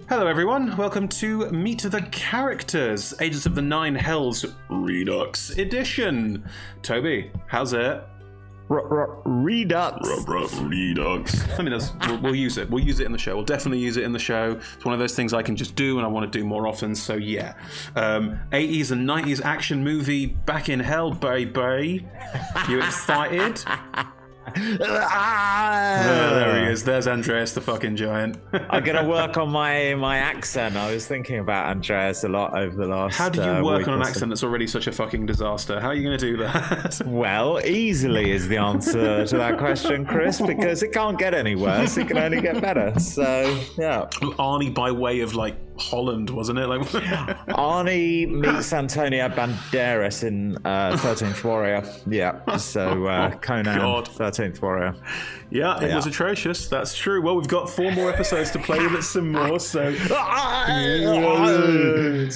Hello everyone, welcome to Meet the Characters, Agents of the Nine Hells Redux edition. Toby, how's it? Redux. Redux. I mean, we'll use it. We'll use it in the show. We'll definitely use it in the show. It's one of those things I can just do and I want to do more often, so yeah. 80s and 90s action movie back in hell, baby. You excited? There he is. There's Andreas the fucking giant. I'm going to work on my accent. I was thinking about Andreas a lot over the last How do you work on an week accent that's already such a fucking disaster? How are you going to do that? Well, easily is the answer to that question, Chris, because it can't get any worse. It can only get better. So, yeah. Arnie by way of, like, Holland, wasn't it? Like Arnie meets Antonio Banderas in 13th Warrior. Yeah. So, Conan, God. 13th Warrior. Yeah, it was atrocious. That's true. Well, we've got 4 more episodes to play with it some more, so let's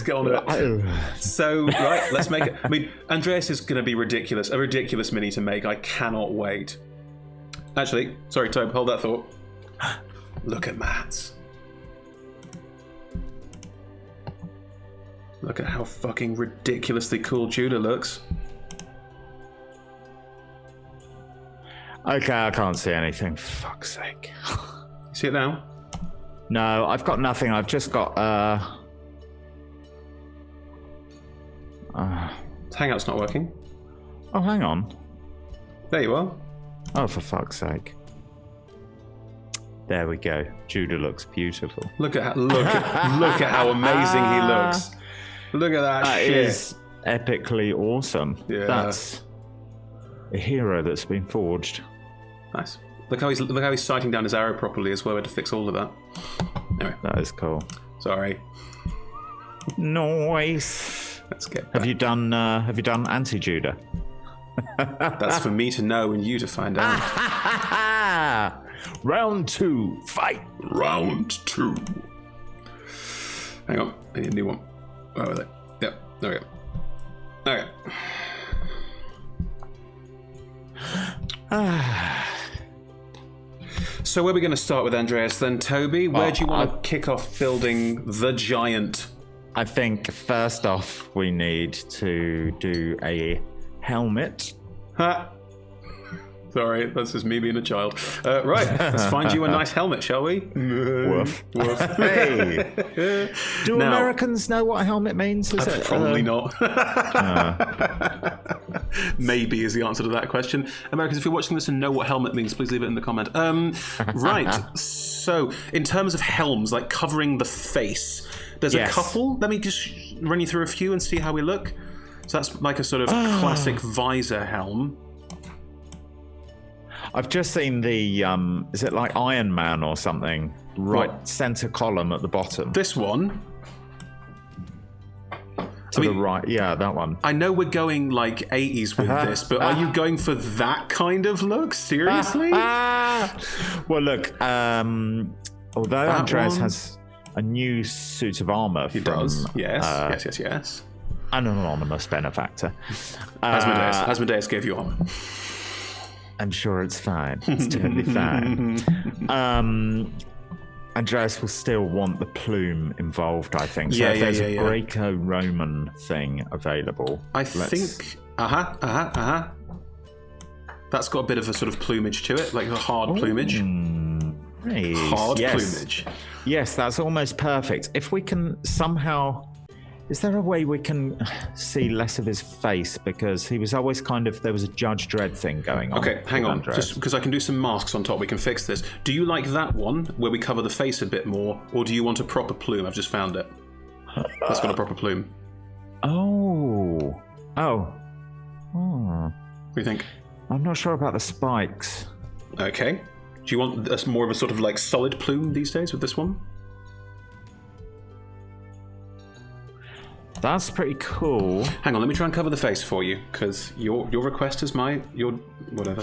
get on with it. So, right, let's make it. I mean, Andreas is going to be ridiculous. A ridiculous mini to make. I cannot wait. Actually, sorry, Tobe, hold that thought. Look at Matt's. Look at how fucking ridiculously cool Judah looks. Okay, I can't see anything. For fuck's sake. See it now? No, I've got nothing. I've just got Hangout's not working. Oh, hang on. There you are. Oh, for fuck's sake. There we go. Judah looks beautiful. Look at how amazing he looks. Look at that shit. That is epically awesome. Yeah. That's a hero that's been forged. Nice. Look how he's sighting down his arrow properly as well. We had to fix all of that. Anyway. That is cool. Sorry. Nice. Let's get back. Have you done anti-Judah? That's for me to know and you to find out. Round 2, fight. Round 2. Hang on, I need a new one. Where was it? Yep, there we go. Okay. So where are we going to start with, Andreas, then, Toby? Where do you want to kick off building the giant? I think, first off, we need to do a helmet. Ha! Sorry, that's just me being a child. Right, let's find you a nice helmet, shall we? Woof. Woof. Hey! Do Americans know what a helmet means? Is it, probably not. Maybe is the answer to that question. Americans, if you're watching this and know what helmet means, please leave it in the comment. Right, so in terms of helms, like covering the face, there's a couple. Let me just run you through a few and see how we look. So that's like a sort of classic visor helm. I've just seen the, is it like Iron Man or something? Right, center column at the bottom. This one? To the right, yeah, that one. I know we're going like 80s with this, but are you going for that kind of look? Seriously? Well, look, although that Andreas has a new suit of armor he does. Yes. An anonymous benefactor. Asmodeus gave you armor. I'm sure it's fine. It's totally fine. Andreas will still want the plume involved, I think. So if there's a Greco-Roman thing available, I think. That's got a bit of a sort of plumage to it, like a hard plumage. Nice. Hard plumage. Yes, that's almost perfect. If we can somehow. Is there a way we can see less of his face? Because he was always there was a Judge Dredd thing going on. Okay, hang on. Just because I can do some masks on top, we can fix this. Do you like that one, where we cover the face a bit more, or do you want a proper plume? I've just found it. That's got a proper plume. Oh. What do you think? I'm not sure about the spikes. Okay. Do you want more of a sort of like solid plume these days with this one? That's pretty cool. Hang on, let me try and cover the face for you, because your request is your whatever.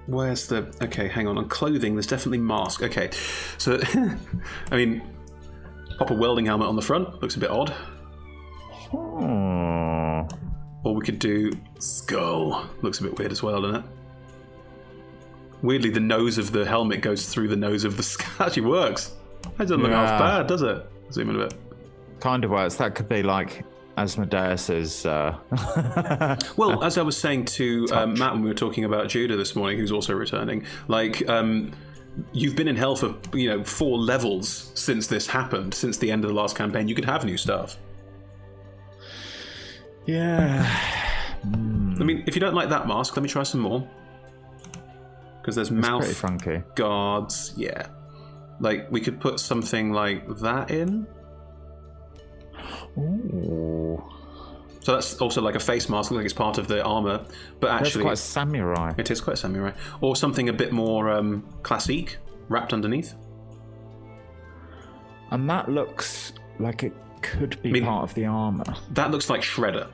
Where's the... Okay, hang on clothing, there's definitely mask. Okay, so, I mean, pop a welding helmet on the front, looks a bit odd. Or we could do skull, looks a bit weird as well, doesn't it? Weirdly, the nose of the helmet goes through the nose of the skull. Actually works. That doesn't look half bad, does it? Zoom in a bit. Kind of works. That could be like Asmodeus's. Well, as I was saying to Matt when we were talking about Judah this morning, who's also returning, like you've been in hell for 4 levels since this happened, since the end of the last campaign. You could have new stuff. Yeah. I mean, if you don't like that mask, let me try some more. Because there's mouth funky guards. Yeah. Like, we could put something like that in. Ooh. So that's also like a face mask, like it's part of the armor. But actually, that's quite samurai. It is quite samurai. Or something a bit more classique, wrapped underneath. And that looks like it could be part of the armor. That looks like Shredder.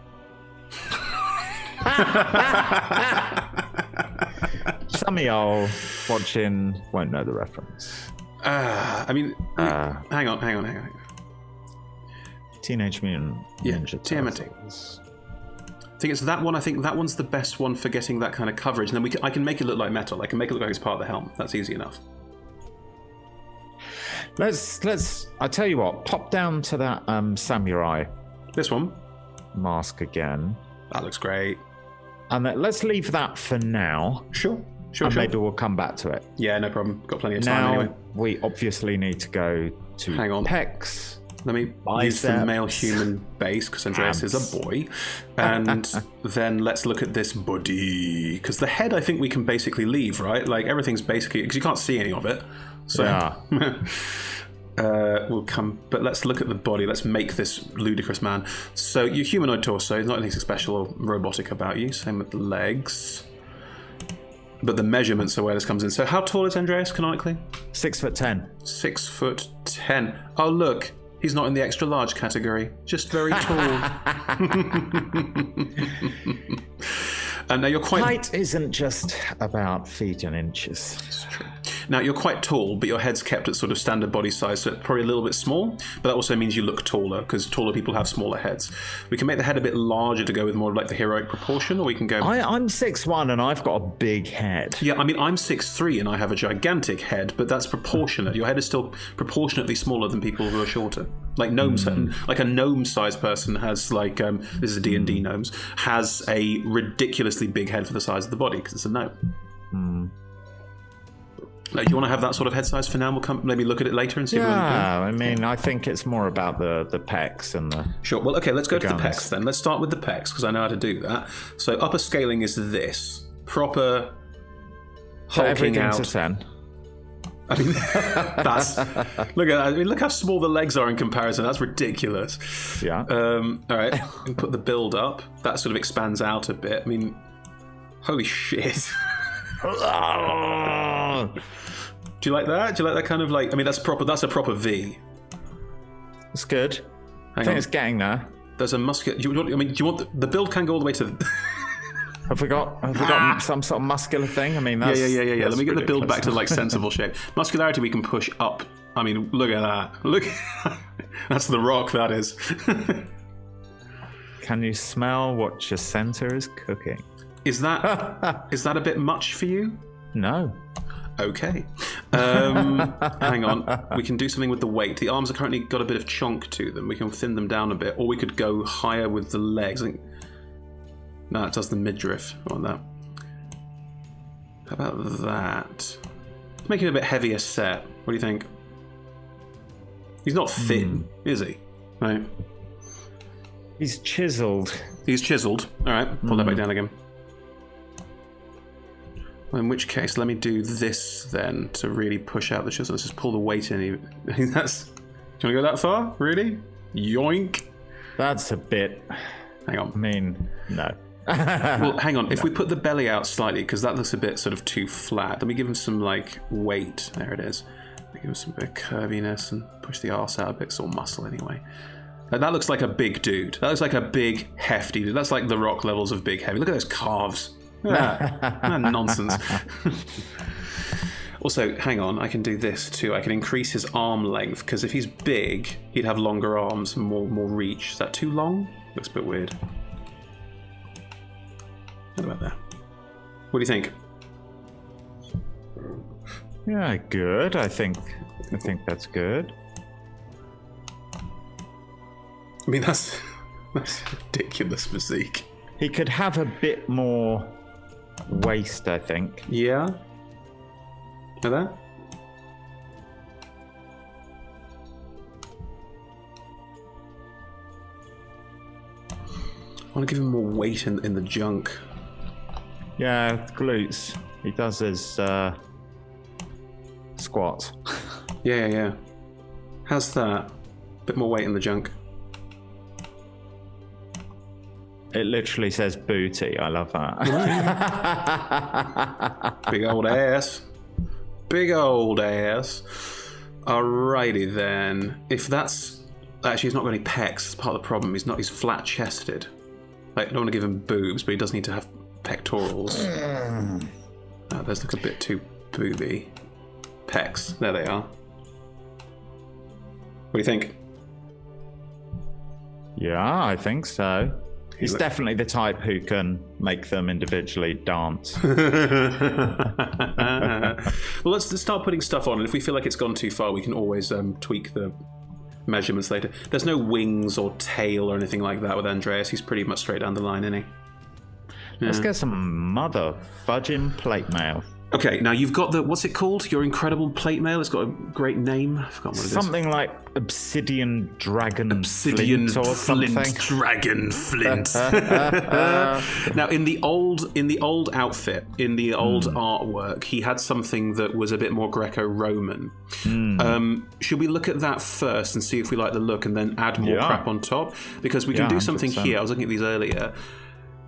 Some of y'all watching won't know the reference. Hang on. Teenage Mutant Ninja Turtles. I think it's that one. I think that one's the best one for getting that kind of coverage. And then I can make it look like metal. I can make it look like it's part of the helmet. That's easy enough. Let's. I tell you what. Pop down to that samurai. This one. Mask again. That looks great. And let's leave that for now. Sure. Maybe we'll come back to it. Yeah, no problem. Got plenty of time anyway. We obviously need to go to pecs. Let me use the male human base because Andreas is a boy. And then let's look at this body. Because the head, I think we can basically leave, right? Like everything's basically, because you can't see any of it. So we'll come, but let's look at the body. Let's make this ludicrous man. So your humanoid torso, there's not anything special or robotic about you. Same with the legs. But the measurements are where this comes in. So how tall is Andreas canonically? 6'10". 6'10". Oh, look. He's not in the extra large category. Just very tall. And now you're quite... Height isn't just about feet and inches. It's true. Now, you're quite tall, but your head's kept at sort of standard body size, so it's probably a little bit small, but that also means you look taller, because taller people have smaller heads. We can make the head a bit larger to go with more of like the heroic proportion, or we can go... I'm 6'1", and I've got a big head. Yeah, I mean, I'm 6'3", and I have a gigantic head, but that's proportionate. Your head is still proportionately smaller than people who are shorter. Like gnomes, like a gnome-sized person has like, this is a D&D gnomes, has a ridiculously big head for the size of the body, because it's a gnome. Do you want to have that sort of head size for now? We'll come maybe look at it later and see. I mean, I think it's more about the pecs and the... Sure. Well, okay, let's go to the pecs then. Let's start with the pecs, because I know how to do that. So upper scaling is this. Proper hulking out. Everything's a 10. I mean, look how small the legs are in comparison. That's ridiculous. Yeah. All right. And put the build up. That sort of expands out a bit. I mean, holy shit. Do you like that? Do you like that kind of like? I mean, that's a proper V. It's good. I think it's getting there. There's a muscular. Do you want the build can go all the way to? Have we got some sort of muscular thing? I mean, that's, yeah. Let me get the build back to like sensible shape. Muscularity we can push up. I mean, look at that. Look, that's the rock. That is. Can you smell what your center is cooking? Is that a bit much for you? No. Okay. Hang on. We can do something with the weight. The arms are currently got a bit of chunk to them. We can thin them down a bit, or we could go higher with the legs. I think. No, it does the midriff. I want that. How about that? Make it a bit heavier set. What do you think? He's not thin, is he? Right. He's chiseled. He's chiseled. All right. Pull that back down again. In which case, let me do this then to really push out the chisel. Let's just pull the weight in. That's. Do you want to go that far? Really? Yoink. That's a bit. Hang on. I mean, no. Well, hang on. If we put the belly out slightly, because that looks a bit sort of too flat, let me give him some like weight. There it is. Give him some bit of curviness and push the arse out a bit. It's all muscle anyway. That looks like a big dude. That looks like a big, hefty dude. That's like the Rock levels of big, heavy. Look at those calves. Nonsense. Also, hang on, I can do this too. I can increase his arm length, because if he's big, he'd have longer arms and more reach. Is that too long? Looks a bit weird. What about that? What do you think? Yeah, good. I think that's good. I mean, that's ridiculous physique. He could have a bit more waist, I think. Yeah. Like that? I want to give him more weight in the junk. Yeah, glutes. He does his squats. Yeah. How's that? Bit more weight in the junk. It literally says booty. I love that. Big old ass. Big old ass. Alrighty then. If that's... Actually, he's not got any pecs. That's part of the problem. He's flat-chested. Like, I don't want to give him boobs, but he does need to have pectorals. Those look a bit too booby. Pecs. There they are. What do you think? Yeah, I think so. He's definitely the type who can make them individually dance. Well, let's start putting stuff on, and if we feel like it's gone too far, we can always tweak the measurements later. There's no wings or tail or anything like that with Andreas. He's pretty much straight down the line, isn't he? Yeah. Let's get some mother fudging plate mail. Okay, now you've got the, what's it called? Your incredible plate mail? It's got a great name. I forgot what it is. Something like Obsidian Dragon Flint or something. Dragon Flint. Now, in the old outfit, in the old artwork, he had something that was a bit more Greco-Roman. Should we look at that first and see if we like the look and then add more crap on top? Because we can do something 100%. Here. I was looking at these earlier.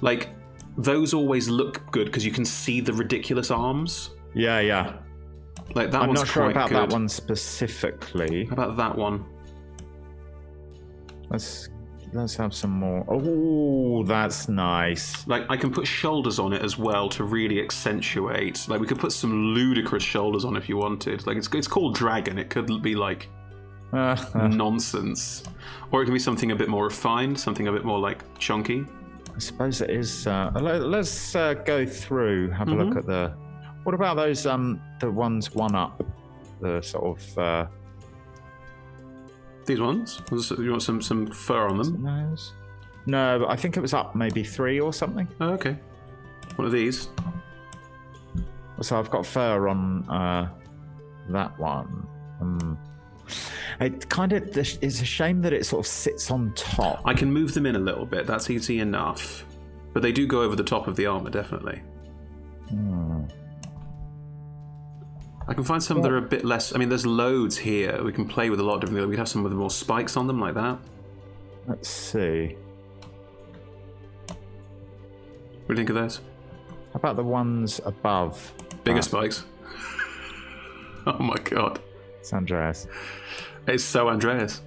Like, those always look good because you can see the ridiculous arms. Yeah. Like that. I'm not sure about good. that one specifically. How about that one? Let's have some more. Oh, that's nice. Like I can put shoulders on it as well to really accentuate. Like we could put some ludicrous shoulders on if you wanted. Like it's called dragon. It could be like nonsense, or it could be something a bit more refined, something a bit more like chunky. I suppose it is. Let's go through. Have a look at the. What about those? The ones one up. The sort of. These ones. You want some fur on them? No, but I think it was up maybe 3 or something. Oh, okay. What are these? So I've got fur on that one. It kind of it's a shame that it sort of sits on top. I can move them in a little bit. That's easy enough. But they do go over the top of the armor, definitely. I can find some that are a bit less. I mean, there's loads here. We can play with a lot of different. We have some with more spikes on them, like that. Let's see. What do you think of those? How about the ones above? Bigger spikes. Oh my god. It's Andreas. It's so Andreas.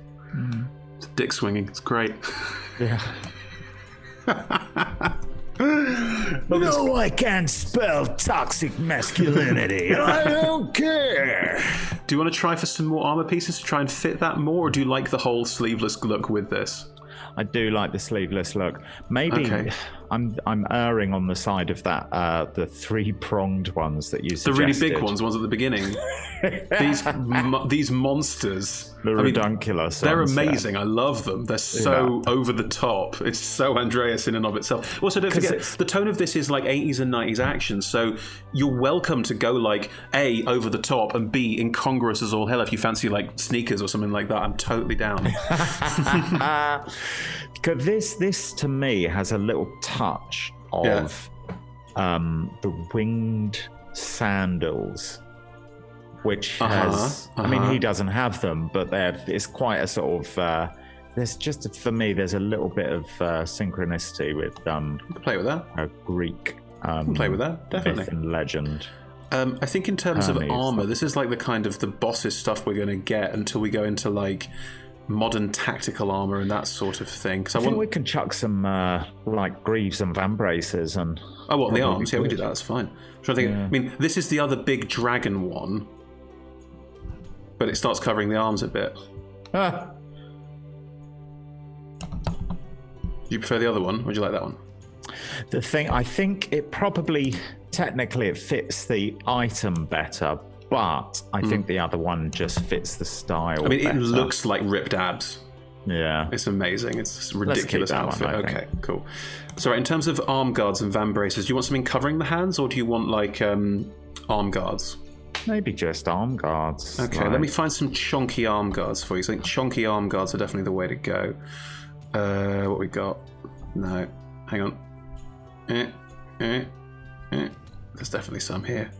It's dick swinging. It's great. Yeah. No, I can't spell toxic masculinity. I don't care. Do you want to try for some more armor pieces to try and fit that more, or do you like the whole sleeveless look with this? I do like the sleeveless look. Maybe I'm erring on the side of that the 3-pronged ones that you suggested. The really big ones at the beginning. These monsters. The redunculous. They're amazing. I love them. They're so over the top. It's so Andreas in and of itself. Also, don't forget the tone of this is like 80s and 90s action. So you're welcome to go like A, over the top, and B, incongruous as all hell. If you fancy like sneakers or something like that, I'm totally down. Because this to me has a little touch of the winged sandals, which has. I mean, he doesn't have them, but it's quite a sort of. There's just for me, there's a little bit of synchronicity with. Play with that. A Greek. Play with that, definitely. Myth and legend. I think in terms of armor, this is like the kind of the boss's stuff we're going to get until we go into like modern tactical armor and that sort of thing. I think we can chuck some like greaves and vambraces and. Oh, what, the arms? Yeah, we do that. That's fine. I'm trying to think. I mean, this is the other big dragon one, but it starts covering the arms a bit. Do you prefer the other one, or do you like that one? The thing, I think it probably technically it fits the item better, but I think the other one just fits the style. I mean, better. it looks like ripped abs. Yeah. It's amazing. It's a ridiculous outfit. One, okay, cool. So in terms of arm guards and van braces, do you want something covering the hands, or do you want like arm guards? Maybe just arm guards. Okay, let me find some chonky arm guards for you. So I think chonky arm guards are definitely the way to go. What we got? No, hang on. There's definitely some here.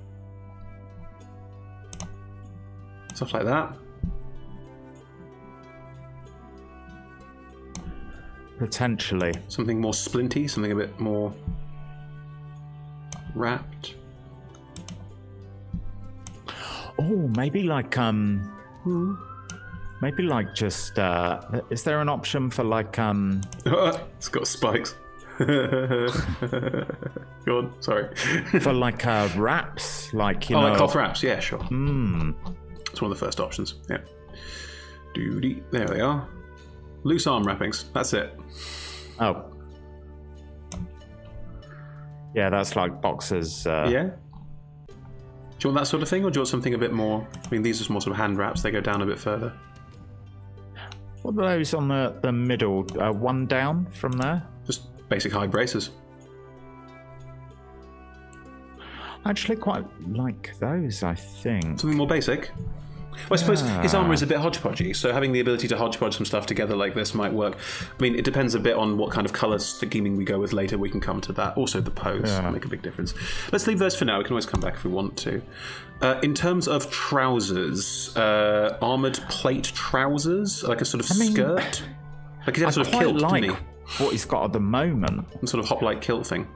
Stuff like that. Potentially. Something more splinty, something a bit more wrapped. Oh, maybe like just is there an option for like It's got spikes. Go on, sorry. For like wraps, like you know, like cloth wraps, yeah, sure. It's one of the first options. Yeah. There they are. Loose arm wrappings. That's it. Oh. Yeah, that's like boxers. Yeah. Do you want that sort of thing, or do you want something a bit more? I mean, these are more sort of hand wraps. They go down a bit further. What are those on the middle? One down from there? Just basic high braces. I actually quite like those, I think. Something more basic? Well, I suppose his armour is a bit hodgepodgey, so having the ability to hodgepodge some stuff together like this might work. I mean, it depends a bit on what kind of colour scheming we go with later. We can come to that. Also, the pose will make a big difference. Let's leave those for now. We can always come back if we want to. In terms of trousers, armoured plate trousers, like a sort of skirt? Like he's a sort of kilt, like didn't he? What he's got at the moment. Some sort of hoplite kilt thing.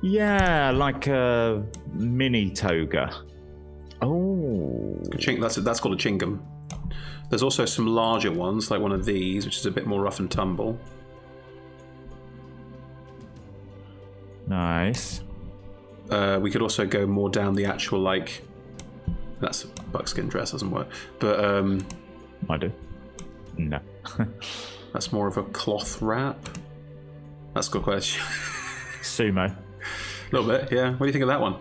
Yeah, like a mini toga. Oh, that's called a chingam. There's also some larger ones, like one of these, which is a bit more rough and tumble. Nice. We could also go more down the actual, like, that's a buckskin dress, doesn't work. But I do. No. That's more of a cloth wrap. That's got quite a sumo. A little bit, yeah. What do you think of that one?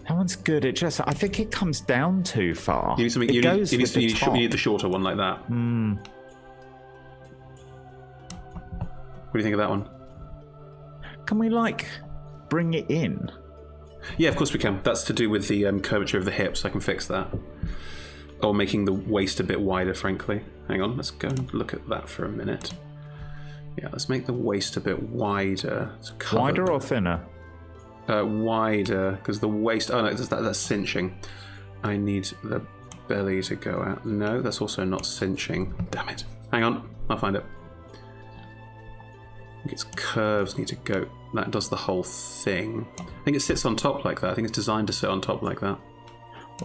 That one's good. It just, I think it comes down too far. You need something. You need the shorter one like that. Mm. What do you think of that one? Can we like bring it in? Yeah, of course we can. That's to do with the curvature of the hips. I can fix that. Or making the waist a bit wider, frankly. Hang on, let's go and look at that for a minute. Yeah, let's make the waist a bit wider. Wider or thinner? Wider, because the waist... Oh, no, that's cinching. I need the belly to go out. No, that's also not cinching. Damn it. Hang on, I'll find it. I think its curves need to go... That does the whole thing. I think it sits on top like that. I think it's designed to sit on top like that.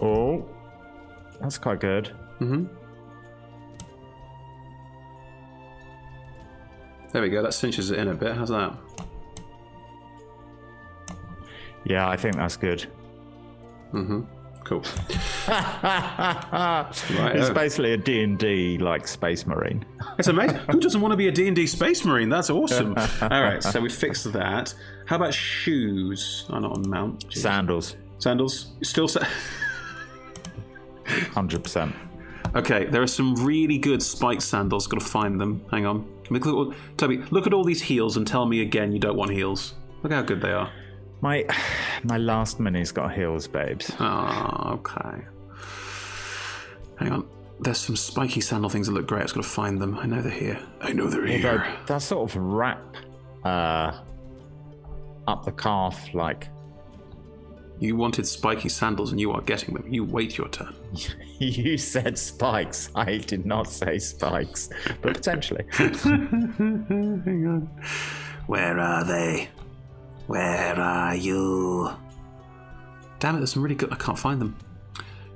Oh, that's quite good. Mm-hmm. There we go, that cinches it in a bit. How's that? Yeah, I think that's good. Mm-hmm. Cool. It's basically a D&D like Space Marine. It's amazing. Who doesn't want to be a D&D Space Marine? That's awesome. All right, so we fixed that. How about shoes? Oh, not on mount. Jeez. Sandals. Sandals? Still 100%. Okay, there are some really good spiked sandals. Got to find them. Hang on. Toby, look at all these heels and tell me again you don't want heels. Look how good they are. My last mini's got heels, babes. Oh, okay. Hang on. There's some spiky sandal things that look great. I've just got to find them. I know they're here. I know they're here. That sort of wrap up the calf, like. You wanted spiky sandals and you are getting them. You wait your turn. You said spikes. I did not say spikes, but potentially. Hang on. Where are they? Where are you? Damn it, there's some really good... I can't find them.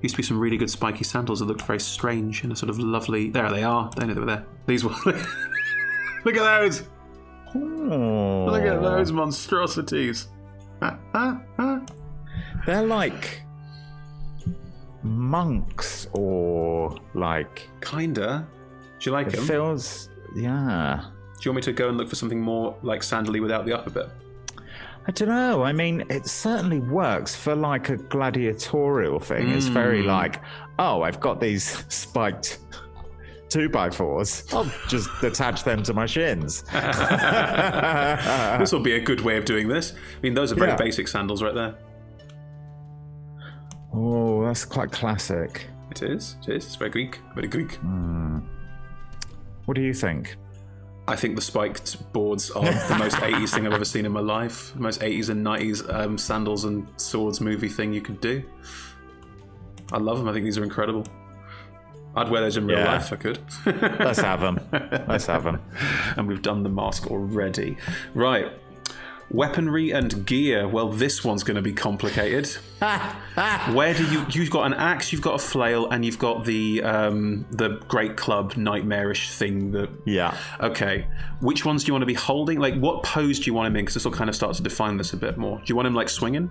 Used to be some really good spiky sandals that looked very strange in a sort of lovely... There they are. They know they were there. These ones. Look at those. Oh. Look at those monstrosities. They're like monks or like... Kinda. Do you like them? It feels... Yeah. Do you want me to go and look for something more like sandally without the upper bit? I don't know. I mean, it certainly works for like a gladiatorial thing. It's very like, oh, I've got these spiked 2x4s. I'll just attach them to my shins. This will be a good way of doing this. I mean, those are very basic sandals right there. Oh, that's quite classic. It is. It's very Greek. Very Greek. What do you think? I think the spiked boards are the most 80s thing I've ever seen in my life. The most 80s and 90s sandals and swords movie thing you could do. I love them. I think these are incredible. I'd wear those in real life if I could. Let's have them. Let's have them. And we've done the mask already. Right. Weaponry and gear. Well, this one's going to be complicated. Where do you've got an axe, you've got a flail, and you've got the great club nightmarish thing. Okay. Which ones do you want to be holding? Like, what pose do you want him in? Because this will kind of start to define this a bit more. Do you want him like swinging?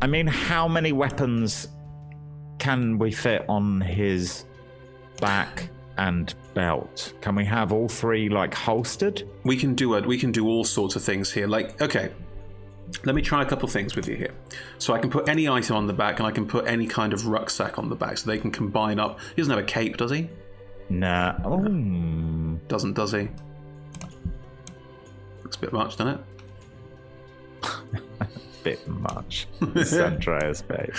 I mean, how many weapons can we fit on his back and belt? Can we have all three like holstered? We can do all sorts of things here. Like, okay, let me try a couple things with you here. So I can put any item on the back, and I can put any kind of rucksack on the back, so they can combine up. He doesn't have a cape, does he? Nah. Doesn't, does he? Looks a bit much, doesn't it? Bit much. It's Andreas, babe.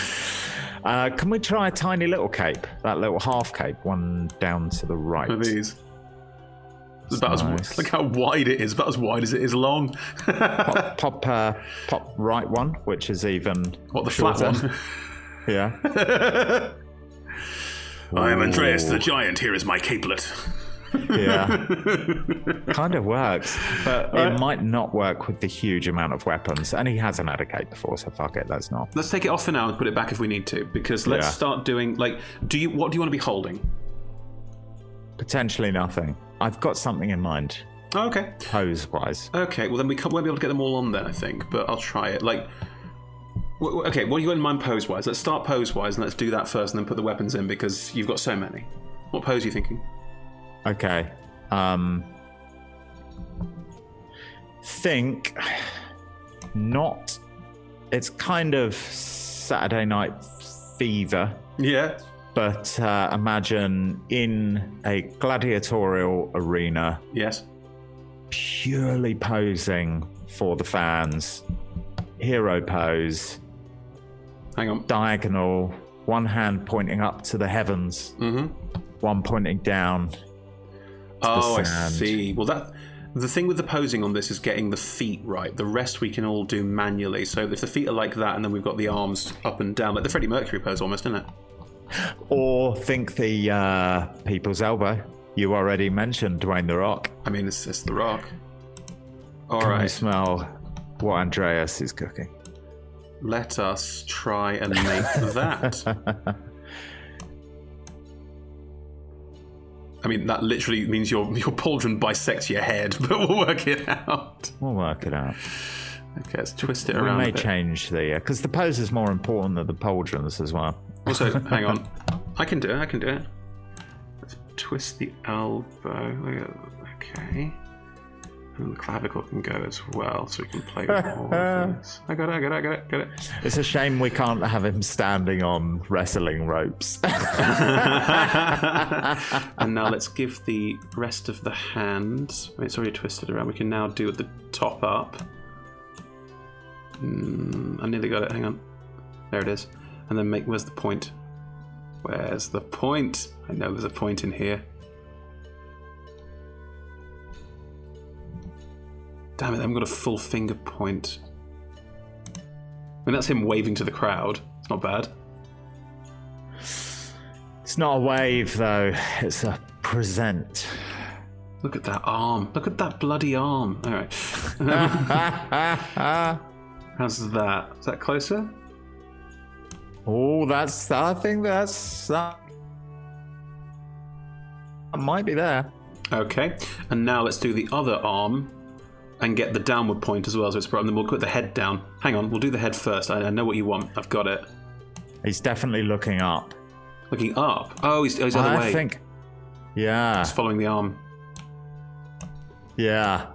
Can we try a tiny little cape? That little half cape, one down to the right. One of these. It's about nice. Look how wide it is. About as wide as it is long. pop right one, which is even. What, the shorter. flat one? Yeah. I am Andreas the Giant. Here is my capelet. Yeah. Kind of works, but it might not work with the huge amount of weapons, and he hasn't had a cape before, so fuck it, let's not. Let's take it off for now and put it back if we need to, because let's start doing, like, what do you want to be holding? Potentially nothing. I've got something in mind. Oh, okay. Pose-wise. Okay, well then we won't be able to get them all on then, I think, but I'll try it. Like, okay, what do you got in mind pose-wise? Let's start pose-wise, and let's do that first, and then put the weapons in, because you've got so many. What pose are you thinking? Okay. Think not. It's kind of Saturday Night Fever. Yeah. But imagine in a gladiatorial arena. Yes. Purely posing for the fans. Hero pose. Hang on. Diagonal. One hand pointing up to the heavens. Mm-hmm. One pointing down. Oh, I see. Well, the thing with the posing on this is getting the feet right. The rest we can all do manually. So if the feet are like that, and then we've got the arms up and down, like the Freddie Mercury pose almost, isn't it? Or think the people's elbow. You already mentioned Dwayne The Rock. I mean, it's The Rock. All Can right. you smell what Andreas is cooking? Let us try and make that. I mean, that literally means your pauldron bisects your head, but we'll work it out. We'll work it out. Okay, let's twist it around. We may change the... Because the pose is more important than the pauldrons as well. Also, hang on. I can do it. Let's twist the elbow. Okay. And the clavicle can go as well, so we can play with all of this. I got it. It's a shame we can't have him standing on wrestling ropes. And now let's give the rest of the hand. It's already twisted around. We can now do the top up. I nearly got it. Hang on. There it is. And then where's the point? Where's the point? I know there's a point in here. Damn it, I haven't got a full finger point. I mean, that's him waving to the crowd. It's not bad. It's not a wave, though. It's a present. Look at that arm. Look at that bloody arm. All right. How's that? Is that closer? Oh, I think that might be there. Okay. And now let's do the other arm. And get the downward point as well, so it's and then we'll put the head down. Hang on, we'll do the head first. I know what you want. I've got it. He's definitely looking up. Looking up? Oh, he's the other way. I think. Yeah. He's following the arm. Yeah.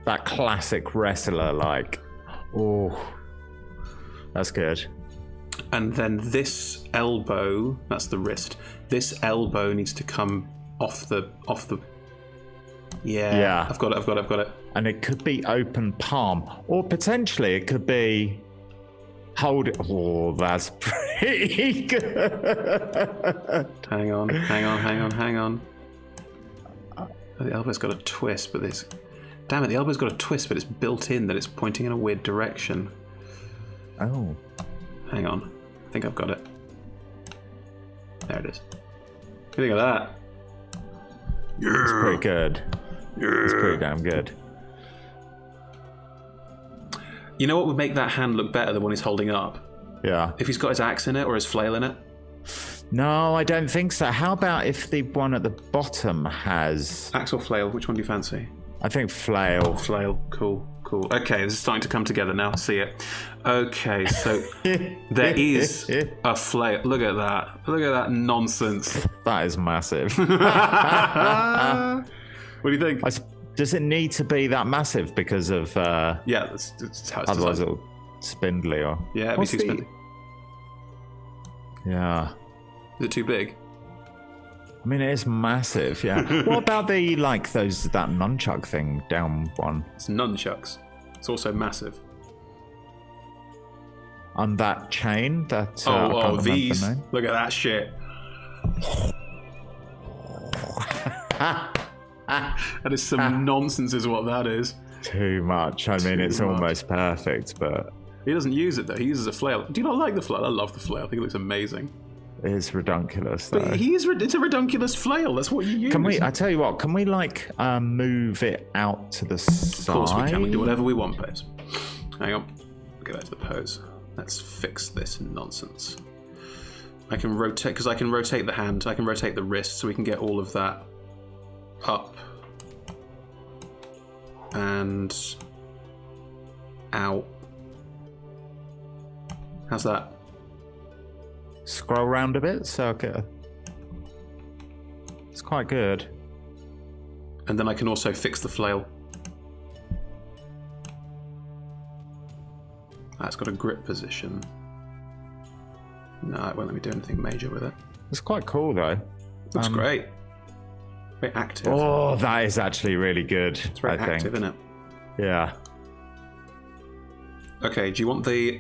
That classic wrestler, like. Oh. That's good. And then this elbow, that's the wrist. This elbow needs to come off the. Yeah. I've got it. And it could be open palm, or potentially it could be hold it. Oh, that's pretty good. Hang on. Oh, the elbow's got a twist, but this. Damn it! The elbow's got a twist, but it's built in that it's pointing in a weird direction. Oh. Hang on. I think I've got it. There it is. What do you think of that? Yeah. It's pretty good. Yeah. It's pretty damn good. You know what would make that hand look better than when he's holding up? Yeah. If he's got his axe in it or his flail in it? No, I don't think so. How about if the one at the bottom has... Axe or flail? Which one do you fancy? I think flail. Flail. Cool. Okay, this is starting to come together now. See it. Okay, so there is a flail. Look at that. Look at that nonsense. That is massive. What do you think? Does it need to be that massive because of... yeah, that's how it's otherwise designed. it'll spindly or... Yeah, it'll be too spindly. Yeah. Is it too big? I mean, it is massive, yeah. What about that nunchuck thing down one? It's nunchucks. It's also massive. On that chain, that... these. Look at that shit. That is some nonsense is what that is. Too much. I mean, it's almost perfect, but... He doesn't use it, though. He uses a flail. Do you not like the flail? I love the flail. I think it looks amazing. It's redunculous, though. But it's a redunculous flail. That's what you use. I tell you what, can we, move it out to the side? Of course we can. We can do whatever we want, babes. Hang on. Go back to the pose. Let's fix this nonsense. I can rotate, because I can rotate the hand. I can rotate the wrist, so we can get all of that up. And out. How's that? Scroll round a bit, so it's quite good. And then I can also fix the flail. It's got a grip position. No, it won't let me do anything major with it. It's quite cool, though. Looks great. Very active. Oh, that is actually really good. It's very active, isn't it? Yeah. Okay, do you want the...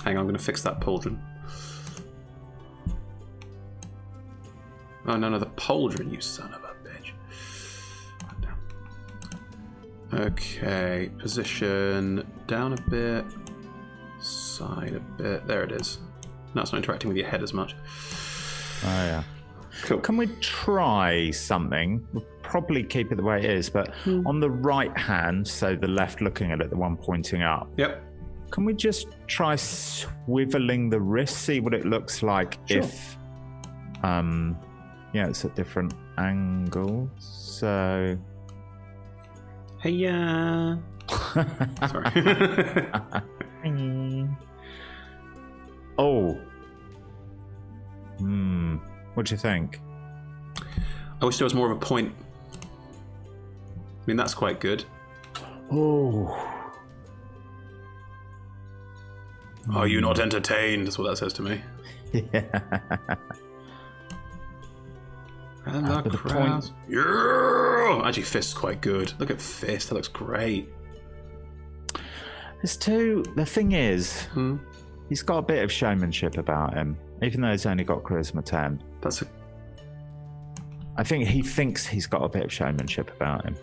Hang on, I'm going to fix that pauldron. Oh, no, the pauldron, you son of a bitch. Okay, position down a bit, side a bit. There it is. Now it's not interacting with your head as much. Oh, yeah. Cool. Can we try something? We'll probably keep it the way it is, but on the right hand, so the left looking at it, the one pointing up. Yep. Can we just try swiveling the wrist, see what it looks like if, it's at different angles. So, hey, sorry. Oh. What do you think? I wish there was more of a point. I mean, that's quite good. Oh. Are you not entertained? That's what that says to me. Yeah. And the crowd. Yeah! Actually, Fist's quite good. Look at Fist. That looks great. The thing is, he's got a bit of showmanship about him, even though he's only got charisma 10. I think he thinks he's got a bit of showmanship about him.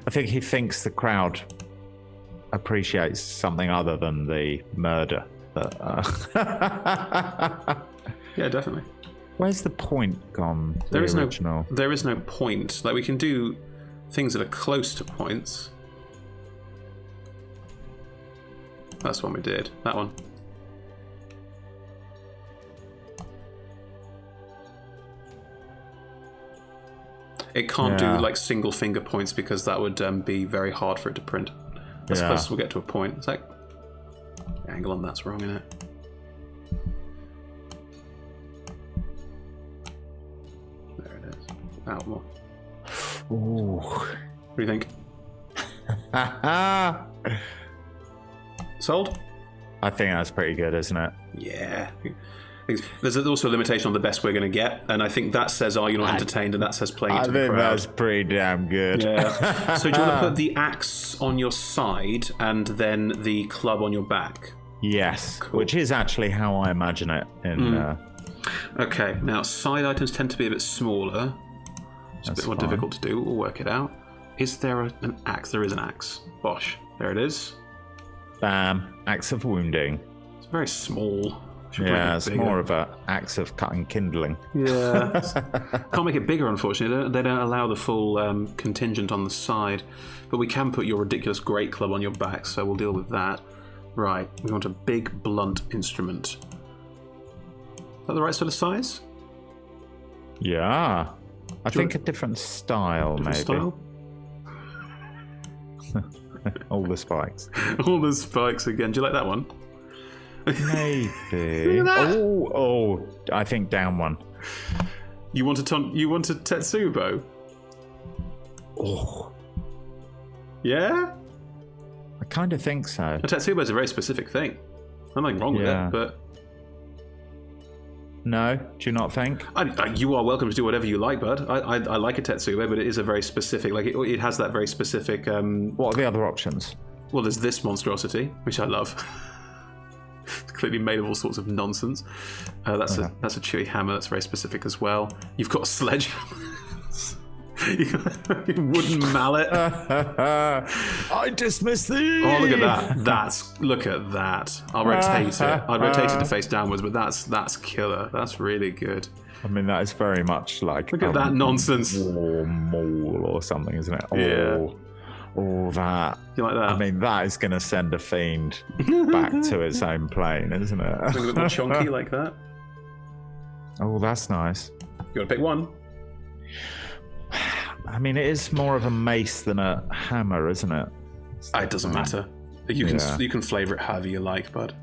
I think he thinks the crowd appreciates something other than the murder. Yeah, definitely. Where's the point gone? There is no point. Like, we can do things that are close to points. That's the one we did. That one. It can't do like single finger points because that would be very hard for it to print. That's close as we'll get to a point. It's like the angle on that's wrong, isn't it? out more. Ooh. What do you think? Sold? I think that's pretty good, isn't it? Yeah. There's also a limitation on the best we're going to get, and I think that says, "Are you not entertained?" And that says, "Playing it to the crowd." I think that's pretty damn good. Yeah. So do you want to put the axe on your side and then the club on your back? Yes, cool. Which is actually how I imagine it. Okay. Now side items tend to be a bit smaller. It's a bit more difficult to do. We'll work it out. Is there an axe? There is an axe. Bosh. There it is. Bam. Axe of wounding. It's very small. Yeah, it's more of an axe of cutting kindling. Yeah. Can't make it bigger, unfortunately. They don't allow the full contingent on the side. But we can put your ridiculous great club on your back, so we'll deal with that. Right. We want a big, blunt instrument. Is that the right sort of size? Yeah. I think a different style, maybe. Style? All the spikes. All the spikes again. Do you like that one? Maybe. Oh, I think down one. You want a Tetsubo? Oh. Yeah? I kind of think so. A Tetsubo is a very specific thing. Nothing wrong with it, but... No? Do you not think? You are welcome to do whatever you like, bud. I like a Tetsubo, but it is a very specific... Like, it has that very specific... What are the other options? Well, there's this monstrosity, which I love. It's clearly made of all sorts of nonsense. That's a chewy hammer. That's very specific as well. You've got a sledgehammer. You've got a wooden mallet. I dismiss thee. Oh, look at that! Look at that. I'll rotate it. I'll rotate it to face downwards, but that's killer. That's really good. I mean, that is very much like look at that nonsense. War maul or something, isn't it? Yeah. Oh, that. You like that? I mean, that is going to send a fiend back to its own plane, isn't it? Something a bit more chunky like that. Oh, that's nice. You want to pick one? I mean, it is more of a mace than a hammer, isn't it? It doesn't matter. You can flavour it however you like, bud.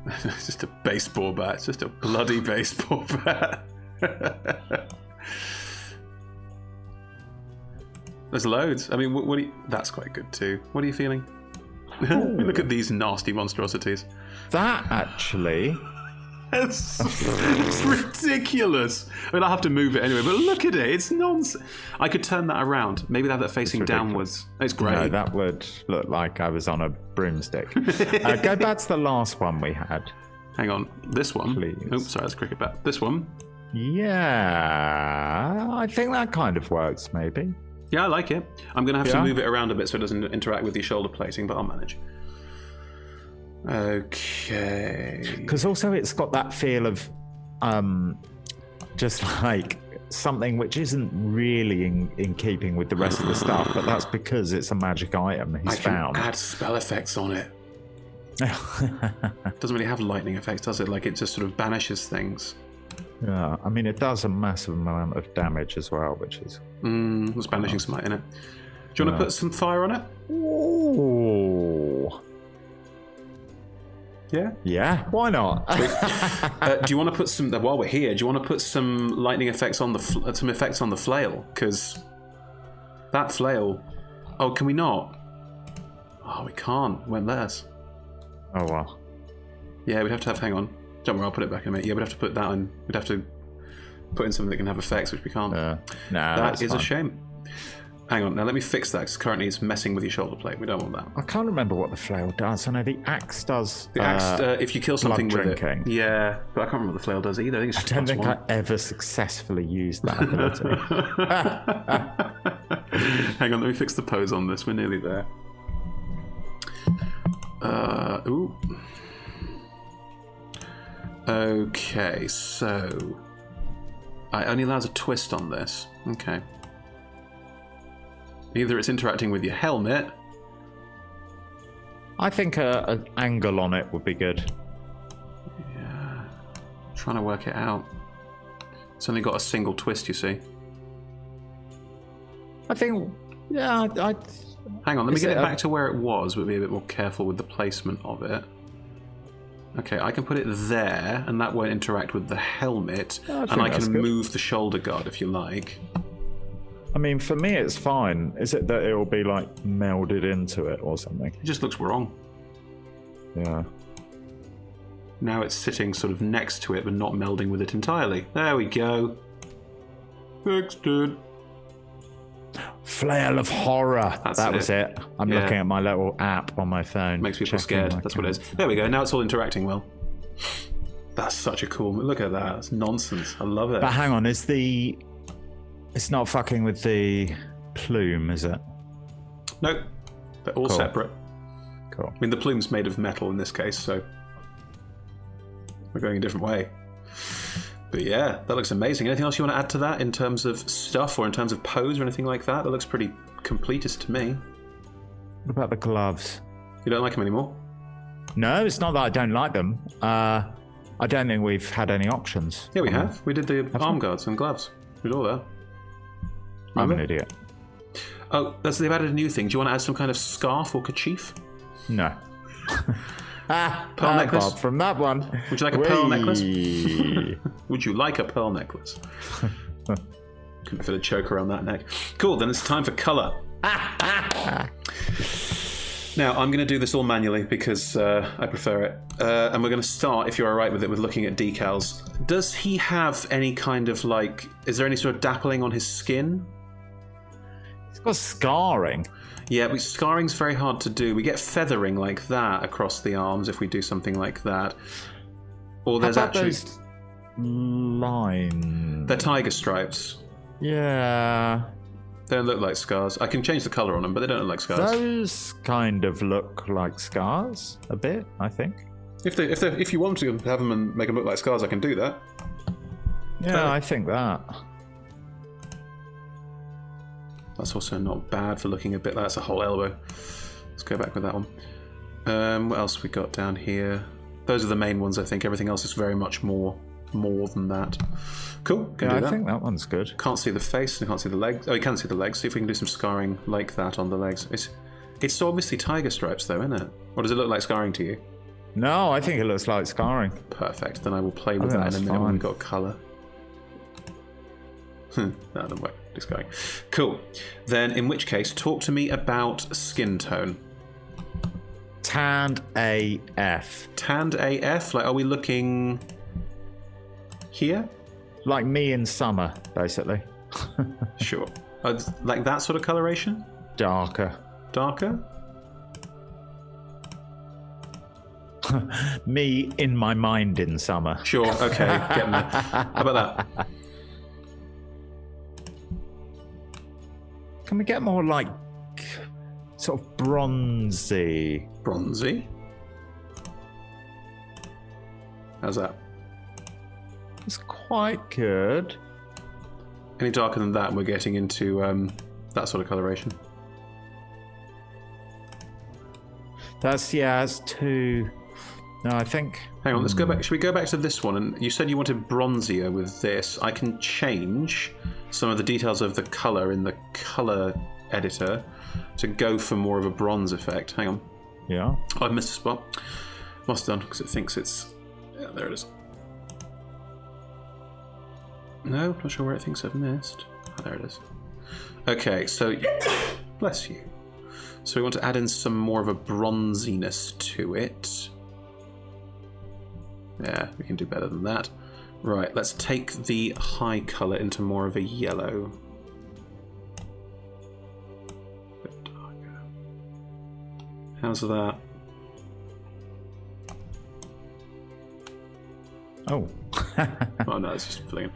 It's just a baseball bat. It's just a bloody baseball bat. There's loads. I mean, that's quite good too. What are you feeling? Look at these nasty monstrosities. That actually... It's ridiculous. I mean, I'll have to move it anyway, but look at it. It's nonsense. I could turn that around. Maybe have that facing downwards. It's great. No, that would look like I was on a broomstick. Go back to the last one we had. Hang on. This one. Please. Oops, sorry, that's a cricket bat. This one. Yeah, I think that kind of works, maybe. Yeah, I like it. I'm going to have to move it around a bit so it doesn't interact with your shoulder plating, but I'll manage. Okay. Because also it's got that feel of just like something which isn't really in keeping with the rest of the stuff, but that's because it's a magic item he's found. Add spell effects on it. Doesn't really have lightning effects, does it? Like, it just sort of banishes things. Yeah, I mean, it does a massive amount of damage as well, which is... there's banishing smite in it. Do you want to put some fire on it? Ooh. Yeah? Yeah, why not? Do you want to put some... While we're here, do you want to put some lightning effects on the... some effects on the flail? Because that flail... Oh, can we not? Oh, we can't. Went less. Oh, well. Yeah, we'd have to have... Hang on. Don't worry, I'll put it back in a minute. Yeah, we'd have to put that in. We'd have to put in something that can have effects, which we can't. That is a shame. Hang on, now let me fix that, because currently it's messing with your shoulder plate. We don't want that. I can't remember what the flail does. I know the axe does. The axe, if you kill something with drinking. it. Yeah, but I can't remember what the flail does either. I don't think I ever successfully used that ability. Hang on, let me fix the pose on this. We're nearly there. Ooh. Okay, so it only allows a twist on this. Okay. Either it's interacting with your helmet. I think an angle on it would be good. Yeah. Trying to work it out. It's only got a single twist, you see. I think, yeah, Hang on, let me get it back to where it was, but be a bit more careful with the placement of it. Okay, I can put it there, and that won't interact with the helmet. I and I can move the shoulder guard if you like. I mean, for me, it's fine. Is it that it will be like melded into it or something? It just looks wrong. Yeah. Now it's sitting sort of next to it, but not melding with it entirely. There we go. Fixed it. Flail of horror. That was it. I'm looking at my little app on my phone. Makes people scared. That's what it is. There we go. Now it's all interacting well. That's such a cool... Look at that. It's nonsense. I love it. But hang on. It's not fucking with the plume, is it? Nope. They're all separate. Cool. I mean, the plume's made of metal in this case, so... We're going a different way. But yeah, that looks amazing. Anything else you want to add to that in terms of stuff or in terms of pose or anything like that? That looks pretty completist to me. What about the gloves? You don't like them anymore? No, it's not that I don't like them. I don't think we've had any options. Yeah, we have. We did the arm guards and gloves. We did all that. I'm an idiot. Oh, they've added a new thing. Do you want to add some kind of scarf or kerchief? No. Pearl necklace? Bob, from that one. Would you like a pearl necklace? Would you like a pearl necklace? Couldn't fit a choke around that neck. Cool, then it's time for colour. Now, I'm going to do this all manually because I prefer it. And we're going to start, if you're alright with it, with looking at Decals. Does he have any kind of, like... Is there any sort of dappling on his skin? He's got scarring. Yeah, but scarring's very hard to do. We get feathering like that across the arms if we do something like that. Or there's actually... those lines? They're tiger stripes. Yeah. They don't look like scars. I can change the colour on them, but they don't look like scars. Those kind of look like scars, a bit, I think. If you want to have them and make them look like scars, I can do that. Yeah, I think that. That's also not bad for looking a bit. That's a whole elbow. Let's go back with that one. What else we got down here? Those are the main ones, I think. Everything else is very much more than that. Cool. Can do that. I think that one's good. Can't see the face and can't see the legs. Oh, you can see the legs. See if we can do some scarring like that on the legs. It's obviously tiger stripes, though, isn't it? Or does it look like scarring to you? No, I think it looks like scarring. Perfect. Then I will play with that in a minute when we've got colour. That doesn't work. Just going. Cool. Then, in which case, talk to me about skin tone. Tanned AF. Tanned AF? Like, are we looking here? Like me in summer, basically. Sure. Like that sort of coloration? Darker. Darker? Me in my mind in summer. Sure, okay. Getting there. How about that? Can we get more like sort of bronzy? Bronzy? How's that? It's quite good. Any darker than that, and we're getting into that sort of coloration. That's too... No, I think... Hang on, let's go back. Should we go back to this one? And you said you wanted bronzier with this. I can change some of the details of the colour in the colour editor to go for more of a bronze effect. Hang on. Yeah. Oh, I've missed a spot. Must have done, because it thinks it's... Yeah, there it is. No, not sure where it thinks I've missed. Oh, there it is. Okay, so... Bless you. So we want to add in some more of a bronziness to it. Yeah, we can do better than that. Right, let's take the high colour into more of a yellow. A bit darker. How's that? Oh. Oh no, it's just filling in.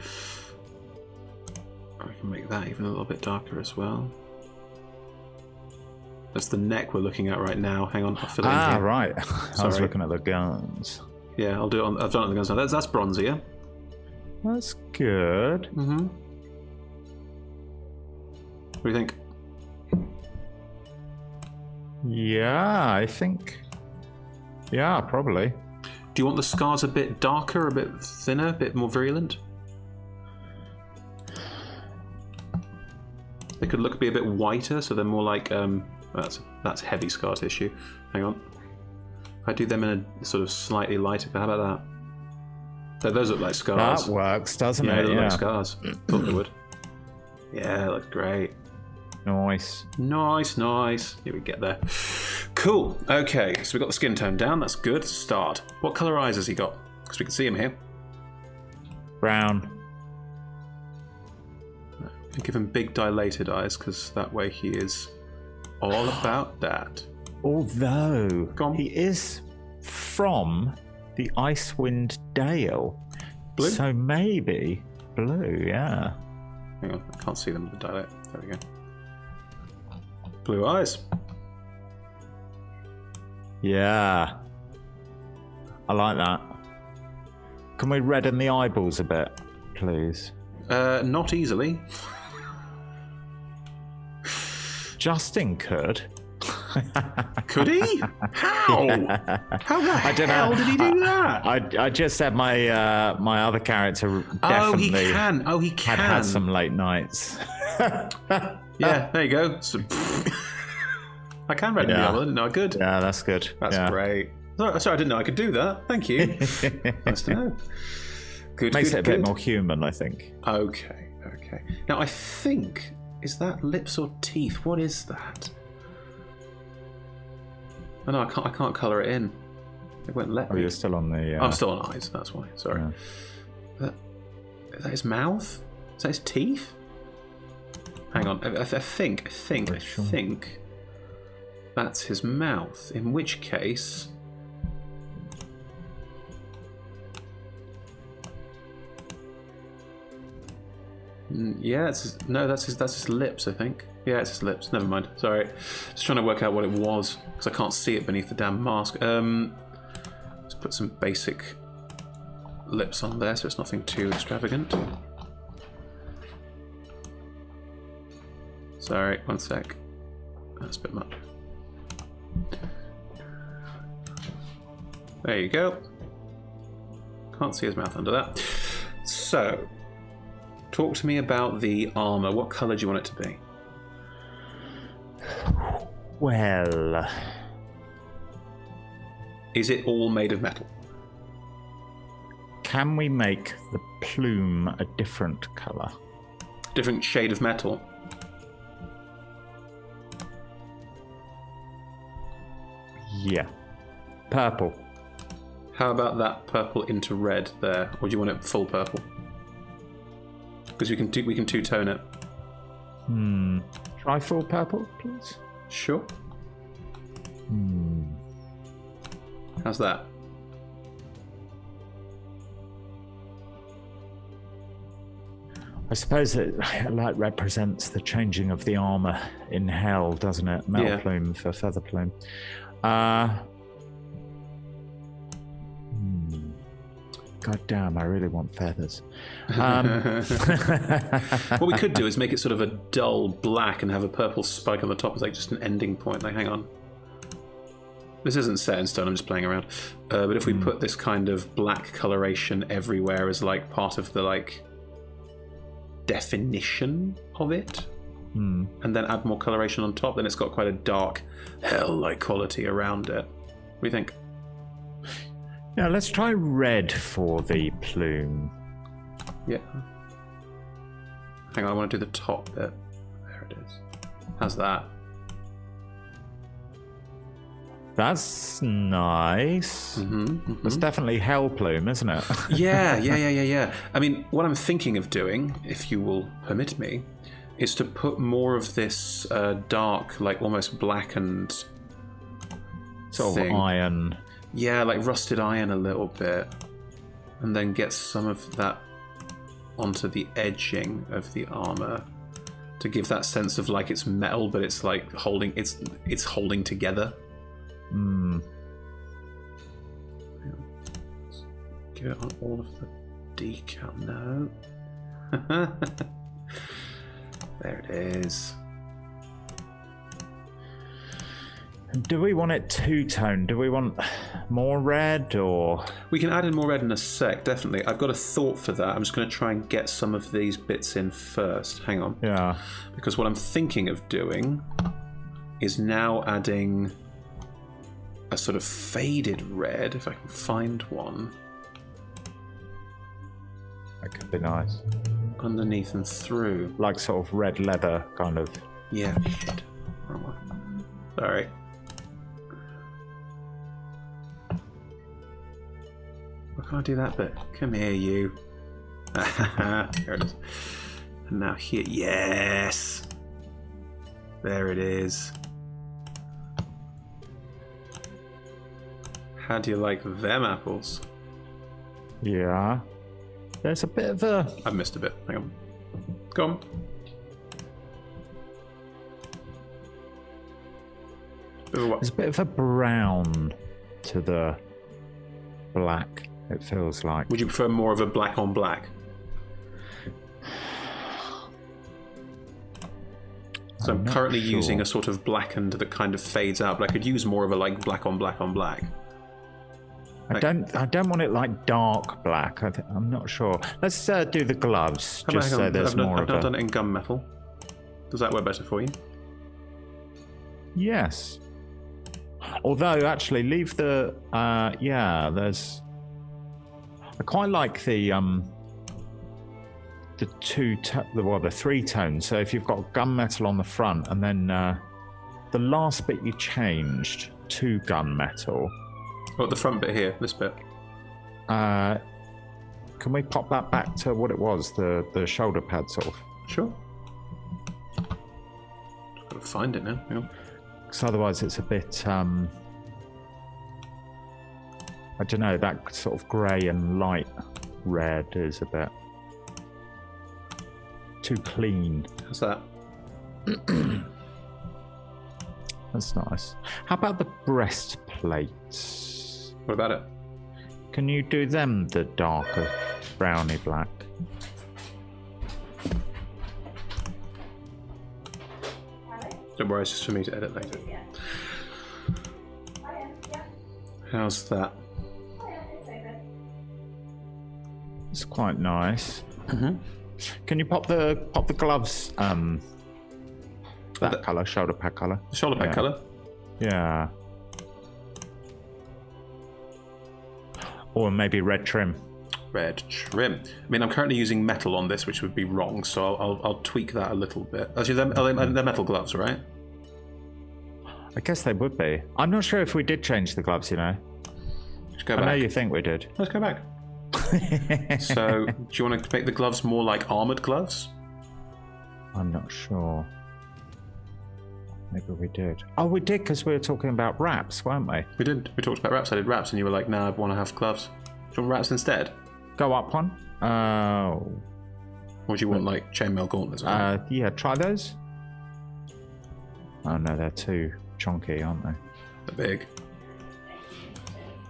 I can make that even a little bit darker as well. That's the neck we're looking at right now. Hang on, I'll fill it in here. Right. I was looking at the guns. Yeah, I'll do it on. I've done it on the guns now. That's bronzy, yeah? That's good. Mm-hmm. What do you think? Yeah, I think... Yeah, probably. Do you want the scars a bit darker, a bit thinner, a bit more virulent? They could be a bit whiter, so they're more like... that's heavy scar tissue. Hang on. I do them in a sort of slightly lighter. How about that? Those look like scars. That works, doesn't Yeah, it? they look like scars. Thought they would. Yeah, it looks great. Nice. Nice. Here we get there. Cool. Okay, so we got the skin tone down. That's good. Start. What colour eyes has he got? Because we can see him here. Brown. Give him big dilated eyes, because that way he is all about that. Although he is from the Icewind Dale. Blue? So maybe blue, yeah. Hang on, I can't see them with the dilate. There we go. Blue eyes. Yeah. I like that. Can we redden the eyeballs a bit, please? Not easily. Justin could. Could he? How? Yeah. How the hell did he do that? I just said my my other character definitely he can. had some late nights. Yeah, there you go. So, I can read the other. No, I could. Yeah, that's good. That's great. Sorry, I didn't know I could do that. Thank you. Nice to know. Good. Makes it a bit more human, I think. Okay. Now I think, is that lips or teeth? What is that? Oh, no, I can't colour it in. It won't let me. You're still on the... I'm still on eyes, that's why. Sorry. Yeah. Is that his mouth? Is that his teeth? Hang on. I think that's his mouth. In which case... Yeah, that's his lips, I think. Yeah, it's his lips. Never mind. Sorry. Just trying to work out what it was, because I can't see it beneath the damn mask. Let's put some basic lips on there, so it's nothing too extravagant. Sorry, one sec. That's a bit much. There you go. Can't see his mouth under that. So... talk to me about the armour. What colour do you want it to be? Well... is it all made of metal? Can we make the plume a different colour? Different shade of metal? Yeah. Purple. How about that purple into red there? Or do you want it full purple? Because we can two-tone it. Try full purple, please. Sure. How's that? I suppose it represents the changing of the armour in hell, doesn't it? Metal plume for feather plume. God damn, I really want feathers. What we could do is make it sort of a dull black and have a purple spike on the top as like just an ending point. Like, hang on. This isn't set in stone, I'm just playing around. But if we put this kind of black coloration everywhere as like part of the like definition of it, and then add more coloration on top, then it's got quite a dark hell-like quality around it. What do you think? Yeah, let's try red for the plume. Yeah. Hang on, I want to do the top bit. There it is. How's that? That's nice. That's definitely hell plume, isn't it? Yeah. I mean, what I'm thinking of doing, if you will permit me, is to put more of this dark, like almost blackened sort of iron. Yeah, like rusted iron a little bit, and then get some of that onto the edging of the armor to give that sense of like it's metal, but it's like holding it's holding together. Give it on all of the decal now. There it is. Do we want it two-tone? Do we want more red, or...? We can add in more red in a sec, definitely. I've got a thought for that. I'm just going to try and get some of these bits in first. Hang on. Yeah. Because what I'm thinking of doing is now adding a sort of faded red, if I can find one. That could be nice. Underneath and through. Like sort of red leather, kind of. Yeah, shit. Wrong one. Sorry. Why can't I do that bit? Come here, you. Here it is. And now here. Yes! There it is. How do you like them apples? Yeah. There's a bit of a... I've missed a bit. Hang on. Go on. There's a bit of a brown to the black, it feels like. Would you prefer more of a black on black? So I'm currently using a sort of blackened that kind of fades out, but I could use more of a like black on black on black. I don't want it like dark black. I'm not sure. Let's do the gloves, just so there's more of I've not done it in gunmetal. Does that work better for you? Yes. Although, actually, leave the... yeah, there's... I quite like the the three tones. So if you've got gunmetal on the front, and then the last bit you changed to gunmetal... What, the front bit here, this bit? Can we pop that back to what it was, the shoulder pad sort of? Sure. Just gotta find it now. Hang on. Because otherwise it's a bit, I don't know, that sort of grey and light red is a bit too clean. How's that? That's nice. How about the breastplates? What about it? Can you do them the darker browny black? Don't worry, it's just for me to edit later. How's that? It's quite nice. Mm-hmm. Can you pop the gloves? That colour, shoulder pad colour. The shoulder pad colour? Yeah. Or maybe red trim. Red trim. I mean, I'm currently using metal on this, which would be wrong, so I'll tweak that a little bit. Actually, they're metal gloves, right? I guess they would be. I'm not sure if we did change the gloves, you know. Let's go back. I know you think we did. Let's go back. So, do you want to make the gloves more like armoured gloves? I'm not sure. Maybe we did. Oh, we did, because we were talking about wraps, weren't we? We did. We talked about wraps. I did wraps, and you were like, "Nah, I want to have gloves." Do you want wraps instead? Go up one. Oh. Or do you want like chainmail gauntlets? Yeah, try those. Oh no, they're too chunky, aren't they? They're big.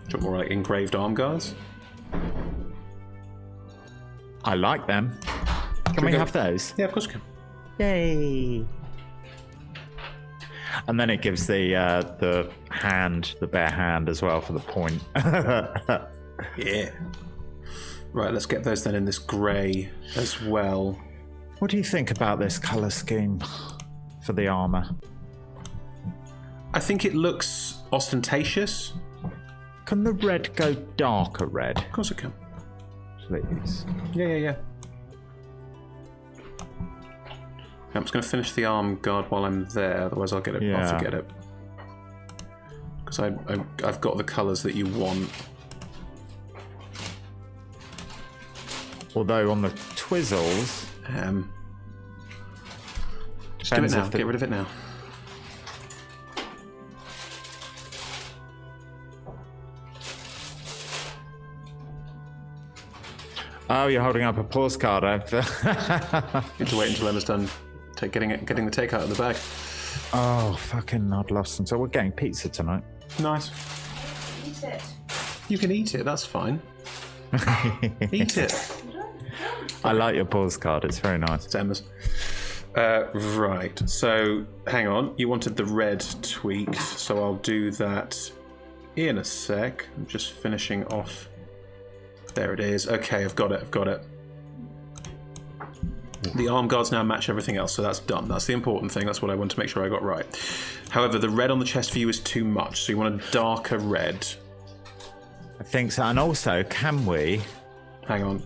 Do you want more like engraved arm guards? I like them. Can we have those? Yeah, of course we can. Yay! And then it gives the hand, the bare hand as well for the point. Yeah. Right, let's get those then in this grey as well. What do you think about this colour scheme for the armour? I think it looks ostentatious. Can the red go darker red? Of course it can. Please. Yeah. I'm just going to finish the arm guard while I'm there, otherwise I'll get it. Yeah. I'll forget it. Because I've got the colours that you want. Although on the twizzles... just do it now. Get rid of it now. Oh, you're holding up a pause card. You have to wait until Emma's done getting the take out of the bag. Oh, fucking I'd lost some. So we're getting pizza tonight. Nice. Eat it. You can eat it, that's fine. Eat it. I like your pause card, it's very nice. It's Emma's. Right, so hang on. You wanted the red tweaked, so I'll do that in a sec. I'm just finishing off. There it is. Okay, I've got it. The arm guards now match everything else, so that's done. That's the important thing. That's what I want to make sure I got right. However, the red on the chest for you is too much, so you want a darker red. I think so. And also, can we... Hang on.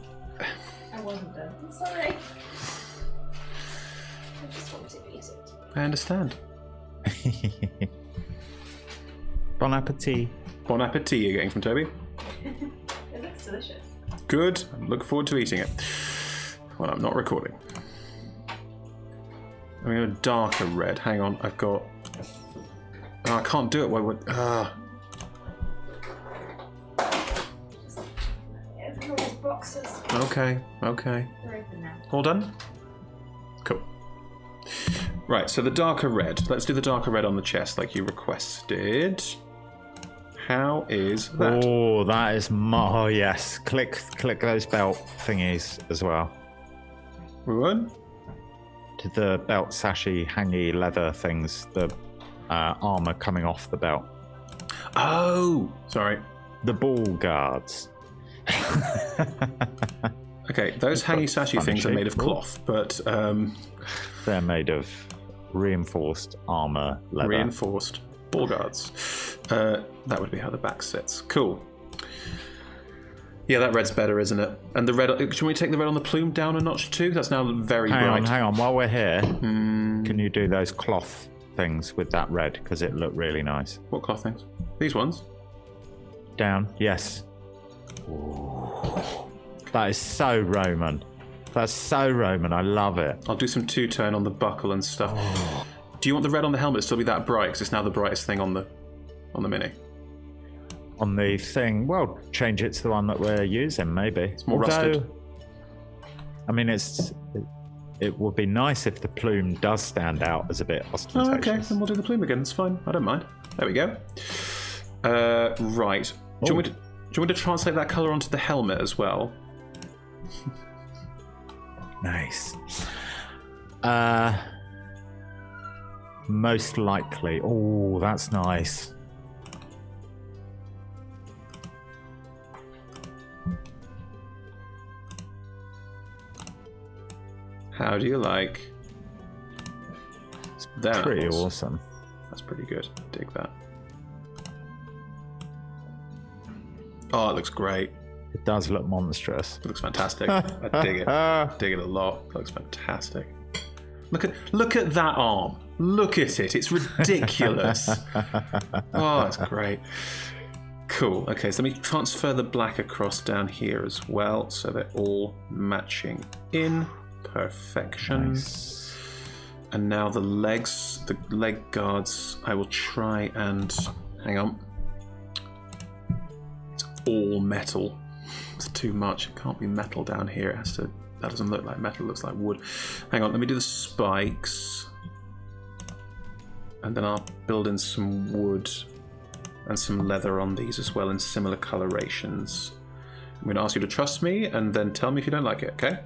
I wasn't done. I'm sorry. I just wanted to eat it. I understand. Bon appetit. Bon appetit you're getting from Toby. It looks delicious. Good. I look forward to eating it. Well, I'm not recording. I'm going to a darker red. Hang on, I've got... Oh, I can't do it. Why would... Open all these boxes. Okay. They're open now. All done? Cool. Right, so the darker red. Let's do the darker red on the chest like you requested. How is that? Oh, that is... Oh, yes. Click those belt thingies as well. We won? To the belt sashy, hangy leather things. The armor coming off the belt. Oh! Sorry. The ball guards. Okay, those hangy sashy things are made of cloth, but... They're made of reinforced armor leather. Reinforced ball guards. That would be how the back sits. Cool. Yeah, that red's better, isn't it? And the red... Should we take the red on the plume down a notch too? That's now very bright. Hang on. While we're here, can you do those cloth things with that red? Because it looked really nice. What cloth things? These ones? Down. Yes. That is so Roman. That's so Roman. I love it. I'll do some two-tone on the buckle and stuff. Do you want the red on the helmet to still be that bright? Because it's now the brightest thing on the Mini. On the thing, well, change it to the one that we're using, maybe. It's more rusted. I mean, it would be nice if the plume does stand out as a bit ostentatious. Oh, okay, then we'll do the plume again. It's fine. I don't mind. There we go. Right. Do you want me to translate that colour onto the helmet as well? Nice. Most likely. Oh, that's nice. How do you like? It's pretty awesome. That's pretty good. Dig that. Oh, it looks great. It does look monstrous. It looks fantastic. I dig it. Dig it a lot. It looks fantastic. Look at that arm. Look at it. It's ridiculous. Oh, it's great. Cool. Okay, so let me transfer the black across down here as well, so they're all matching in perfection. Nice. And now the legs, the leg guards, I will try and... Hang on. It's all metal. It's too much. It can't be metal down here. It has to... That doesn't look like metal. It looks like wood. Hang on. Let me do the spikes. And then I'll build in some wood and some leather on these as well in similar colorations. I'm going to ask you to trust me and then tell me if you don't like it, okay?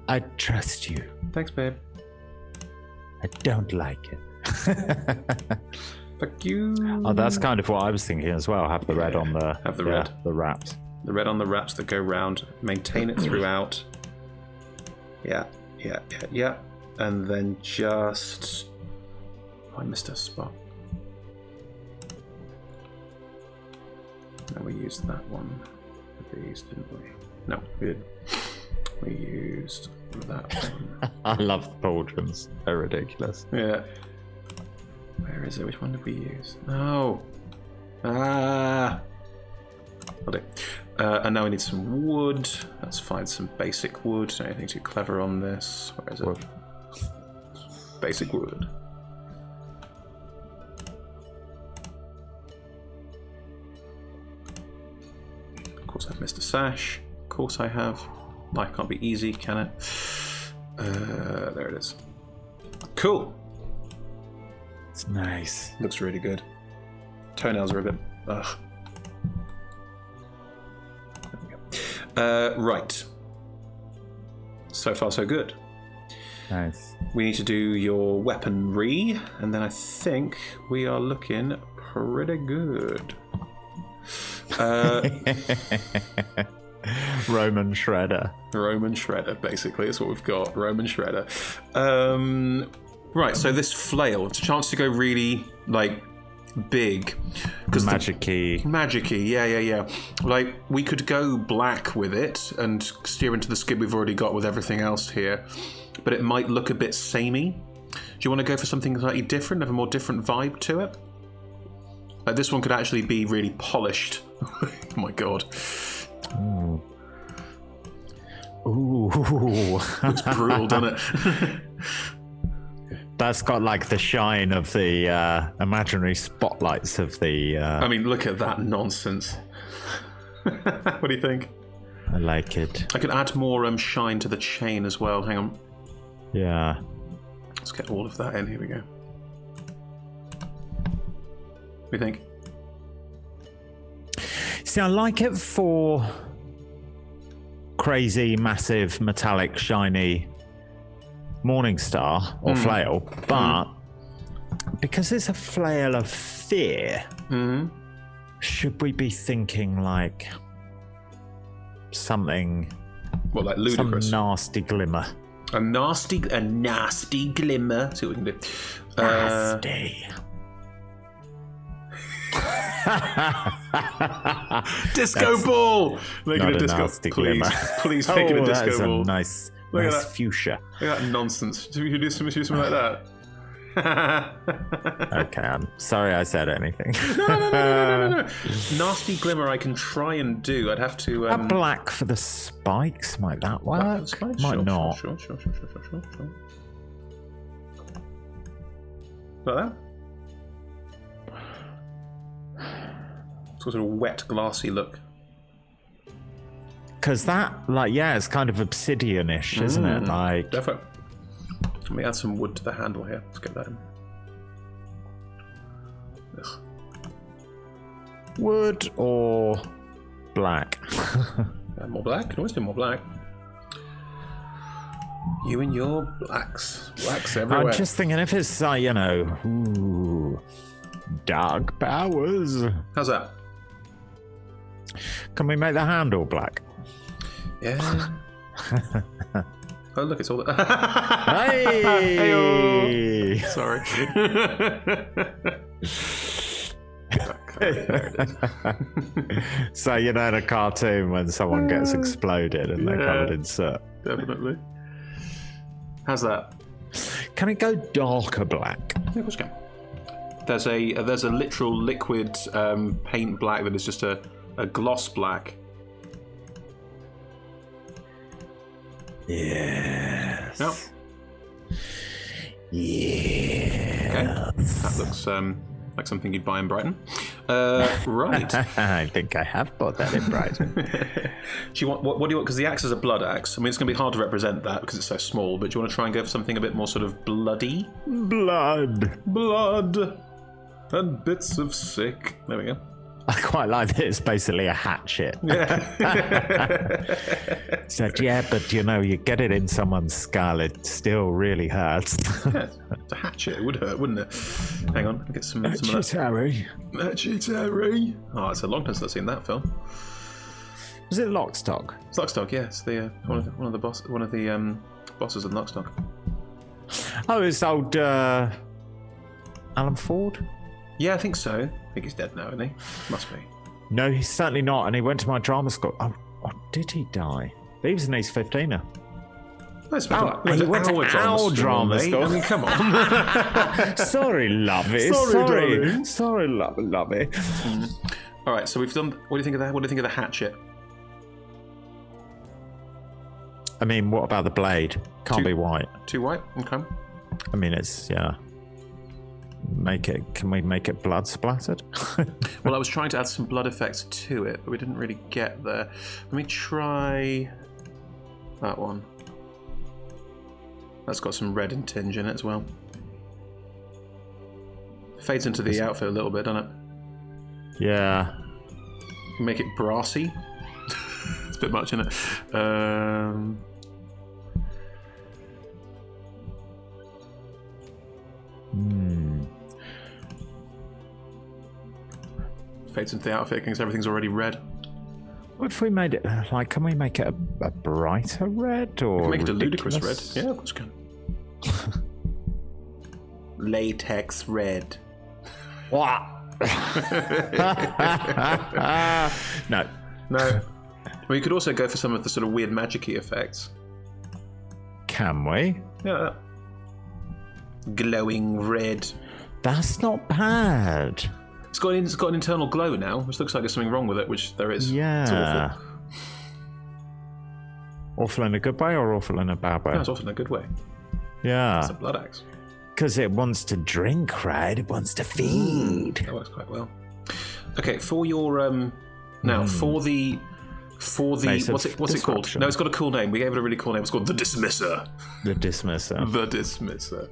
I trust you. Thanks, babe. I don't like it. Fuck you. Oh, that's kind of what I was thinking as well. Have the red on the... Have the red. The wraps. The red on the wraps that go round. Maintain it throughout. Yeah. And then just... Oh, I missed a spot. No, we used that one for these, didn't we? No, we didn't. We used that one. I love the pauldrons. They're ridiculous. Yeah. Where is it? Which one did we use? No. I'll do. And now we need some wood. Let's find some basic wood. Don't anything too clever on this. Where is it? Wood. Basic wood. Of course I've missed a sash. Of course I have. Life can't be easy, can it? There it is. Cool. It's nice. Looks really good. Toenails are a bit... Ugh. There we go. Right. So far, so good. Nice. We need to do your weaponry, and then I think we are looking pretty good. Roman Shredder. Roman Shredder, basically. That's what we've got. Roman Shredder. Right, so this flail, it's a chance to go really, like, big. Magic-y, yeah. Like, we could go black with it and steer into the skid we've already got with everything else here, but it might look a bit samey. Do you want to go for something slightly different, have a more different vibe to it? Like, this one could actually be really polished. Oh my god. Ooh. Looks brutal, doesn't it? That's got like the shine of the imaginary spotlights of the... I mean, look at that nonsense. What do you think? I like it. I could add more shine to the chain as well. Hang on. Yeah. Let's get all of that in. Here we go. What do you think? See, I like it for crazy, massive, metallic, shiny Morning Star or flail, but because it's a flail of fear, should we be thinking like something? What, like ludicrous? Some nasty glimmer. A nasty glimmer. See what we can do. Nasty. Disco ball. Make it a disco. Nasty please, glimmer. please make it a disco that's ball. A nice Look at that. fuchsia. Look at that nonsense. Should we do something like that? Okay, I'm sorry I said anything. No. Nasty glimmer I can try and do. I'd have to... A black for the spikes, might that work? Might sure, not. Sure. Like that? Sort of a wet, glassy look. Because that, like, yeah, it's kind of obsidian-ish, isn't it? Like, Defo. Let me add some wood to the handle here. Let's get that in. Ugh. wood or black? More black? Can always do more black. You and your blacks. Blacks everywhere. I'm just thinking if it's, ooh, dark powers. How's that? Can we make the handle black? Yeah. Oh, look, it's all... Hey! Hey-oh. Sorry. There it is. So, in a cartoon when someone gets exploded and they're covered in soot. Definitely. How's that? Can it go darker black? Yeah, of course you can. There's a literal liquid paint black that is just a gloss black. Yes. Yep. Yeah. Okay. That looks like something you'd buy in Brighton. Right. I think I have bought that in Brighton. Do you want what do you want? Because the axe is a blood axe. I mean, it's going to be hard to represent that because it's so small. But do you want to try and go for something a bit more sort of bloody? Blood. And bits of sick. There we go. I quite like that it's basically a hatchet. Yeah. Said, yeah, but you get it in someone's skull, it still really hurts. Yeah, it's a hatchet. It would hurt, wouldn't it? Hang on, I'll get some of that. Harry. Hatchet Harry. Oh, it's a long time since I've seen that film. Was it Lockstock? It's Lockstock, yeah. It's the one of the bosses of Lockstock. Oh, it's old Alan Ford? Yeah, I think so. I think he's dead now, isn't he? Must be. No, he's certainly not. And he went to my drama school. Oh, did he die? He was an Ace 15er. He went to our drama school. I mean, come on. Sorry, lovey. Sorry, lovey. All right, so we've done. What do you think of that? What do you think of the hatchet? I mean, what about the blade? Can't be white. Too white? Okay. I mean, it's Can we make it blood splattered? Well, I was trying to add some blood effects to it, but we didn't really get there. Let me try that one. That's got some red and tinge in it as well. Fades into the outfit a little bit, doesn't it? Yeah. Make it brassy. It's a bit much, isn't it? Fades into the outfit because everything's already red. What if we made it can we make it a brighter red or we can make it a ridiculous? ludicrous red? Yeah, of course we can. latex red. What? No. No. Well, you could also go for some of the sort of weird magic-y effects. Can we? Yeah. Glowing red. That's not bad. It's got an internal glow now, which looks like there's something wrong with it, which there is. Yeah. It's awful. Awful in a good way or awful in a bad way? No, it's awful in a good way. Yeah. It's a blood axe. Because it wants to drink, right? It wants to feed. That works quite well. Okay, for your now for the what's it called? No, it's got a cool name. We gave it a really cool name. It's called the Dismisser. The Dismisser. The Dismisser.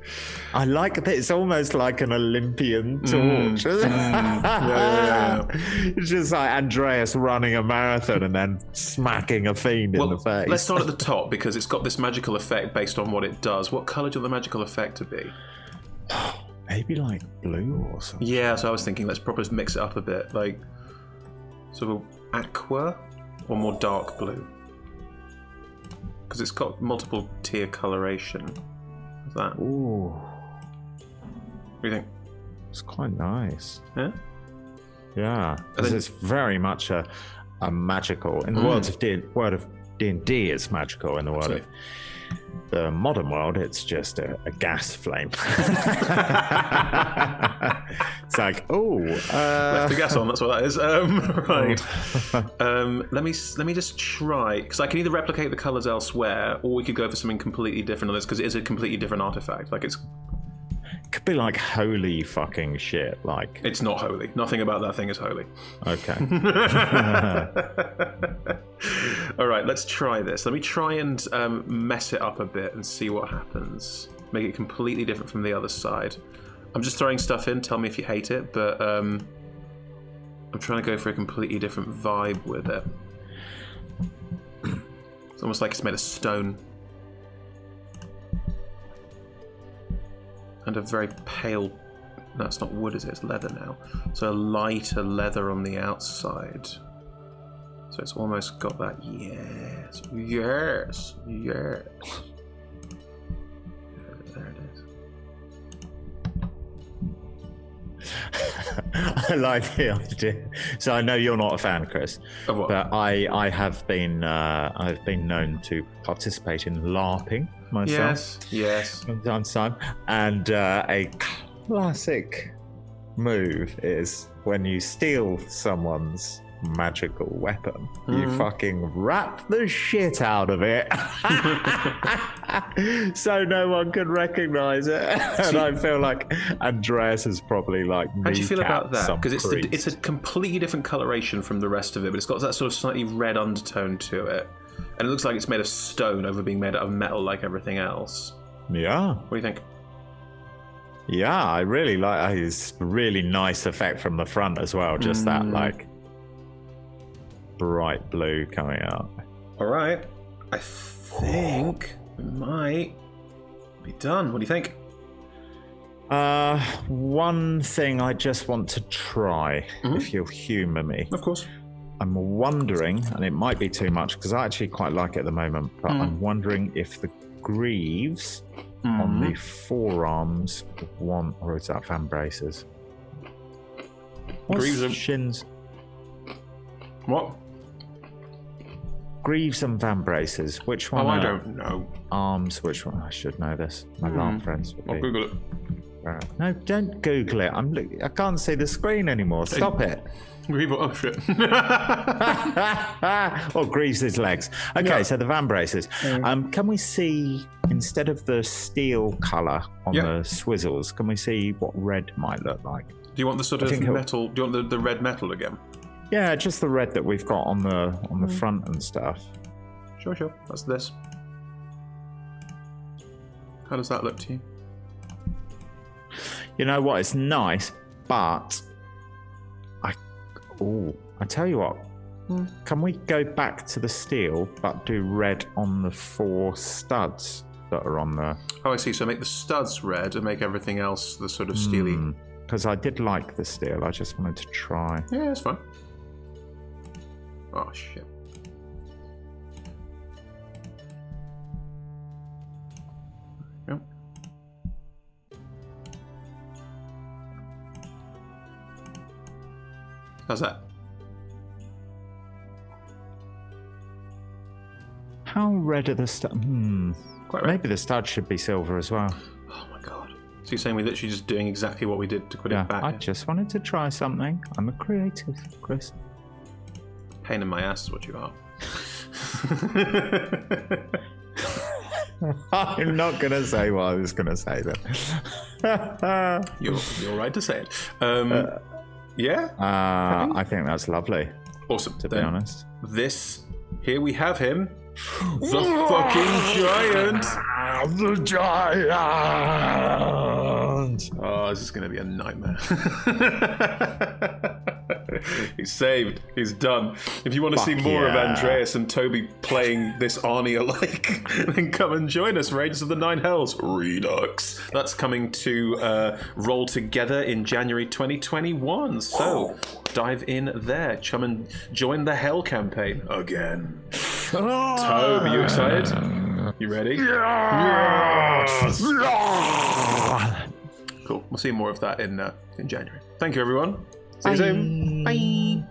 I like that. It's almost like an Olympian torch. Yeah. It's just like Andreas running a marathon and then smacking a fiend in the face. Let's start at the top because it's got this magical effect based on what it does. What colour do you want the magical effect to be? Maybe like blue or something. Yeah, so I was thinking let's probably just mix it up a bit, like sort of aqua or more dark blue, because it's got multiple tier coloration. What's that? Ooh, what do you think? It's quite nice. Yeah. Yeah, because it's very much a magical. In the world of D&D, it's magical. In the world of the modern world, it's just a gas flame. It's like, left the gas on. That's what that is. Right. Let me just try, because I can either replicate the colors elsewhere, or we could go for something completely different on this, because it is a completely different artifact. Like it could be like holy fucking shit. Like it's not holy. Nothing about that thing is holy. Okay. All right, let's try this. Let me try and mess it up a bit and see what happens. Make it completely different from the other side. I'm just throwing stuff in. Tell me if you hate it, but I'm trying to go for a completely different vibe with it. It's almost like it's made of stone. And a very pale... No, it's not wood, is it? It's leather now. So a lighter leather on the outside. So it's almost got that... Yes. Yes. Yes. There it is. I like the idea. So I know you're not a fan, Chris, of what? But I have been I've been known to participate in LARPing myself. Yes. From time to time, and a classic move is when you steal someone's magical weapon, you fucking wrap the shit out of it so no one can recognize it. And I feel like Andreas is probably like, how do you feel about that? Because it's a completely different coloration from the rest of it, but it's got that sort of slightly red undertone to it, and it looks like it's made of stone over being made out of metal like everything else. Yeah. What do you think? Yeah, I really like his really nice effect from the front as well. Just that like bright blue coming out. All right, I think we might be done. What do you think? One thing I just want to try, if you'll humour me. Of course. I'm wondering, and it might be too much because I actually quite like it at the moment, but I'm wondering if the greaves on the forearms want, or is that fan braces? Greaves and shins. What? Greaves and van braces. Which one? Oh, I don't know. Arms. Which one? I should know this. My LARP friends would be. I'll Google it. No, don't Google it. I can't see the screen anymore. Stop it. Oh shit. Or Greaves his legs. Okay, so the van braces. Can we see, instead of the steel colour on the swizzles, can we see what red might look like? Do you want the sort of metal? Do you want the red metal again? Yeah, just the red that we've got on the front and stuff. Sure. That's this. How does that look to you? You know what? It's nice, but I tell you what. Can we go back to the steel, but do red on the 4 studs that are on the... Oh, I see. So make the studs red and make everything else the sort of steely... Because I did like the steel. I just wanted to try. Yeah, that's fine. Oh, shit. Yep. How's that? How red are the studs? Quite red. Maybe the studs should be silver as well. Oh my god. So you're saying we're literally just doing exactly what we did to put it back? I just wanted to try something. I'm a creative, Chris. Pain in my ass is what you are. I'm not going to say what I was going to say then. You're right to say it. Yeah? I think that's lovely. Awesome. To be honest. Here we have him. The fucking giant! The giant! Oh, this is going to be a nightmare. He's saved. He's done. If you want to see more of Andreas and Toby playing this Arnie alike, then come and join us. Raiders of the Nine Hells Redux. That's coming to roll together in January 2021. So dive in there. Come and join the Hell campaign again. Toby, you excited? You ready? Yes! Cool. We'll see more of that in January. Thank you, everyone. See you soon. Bye.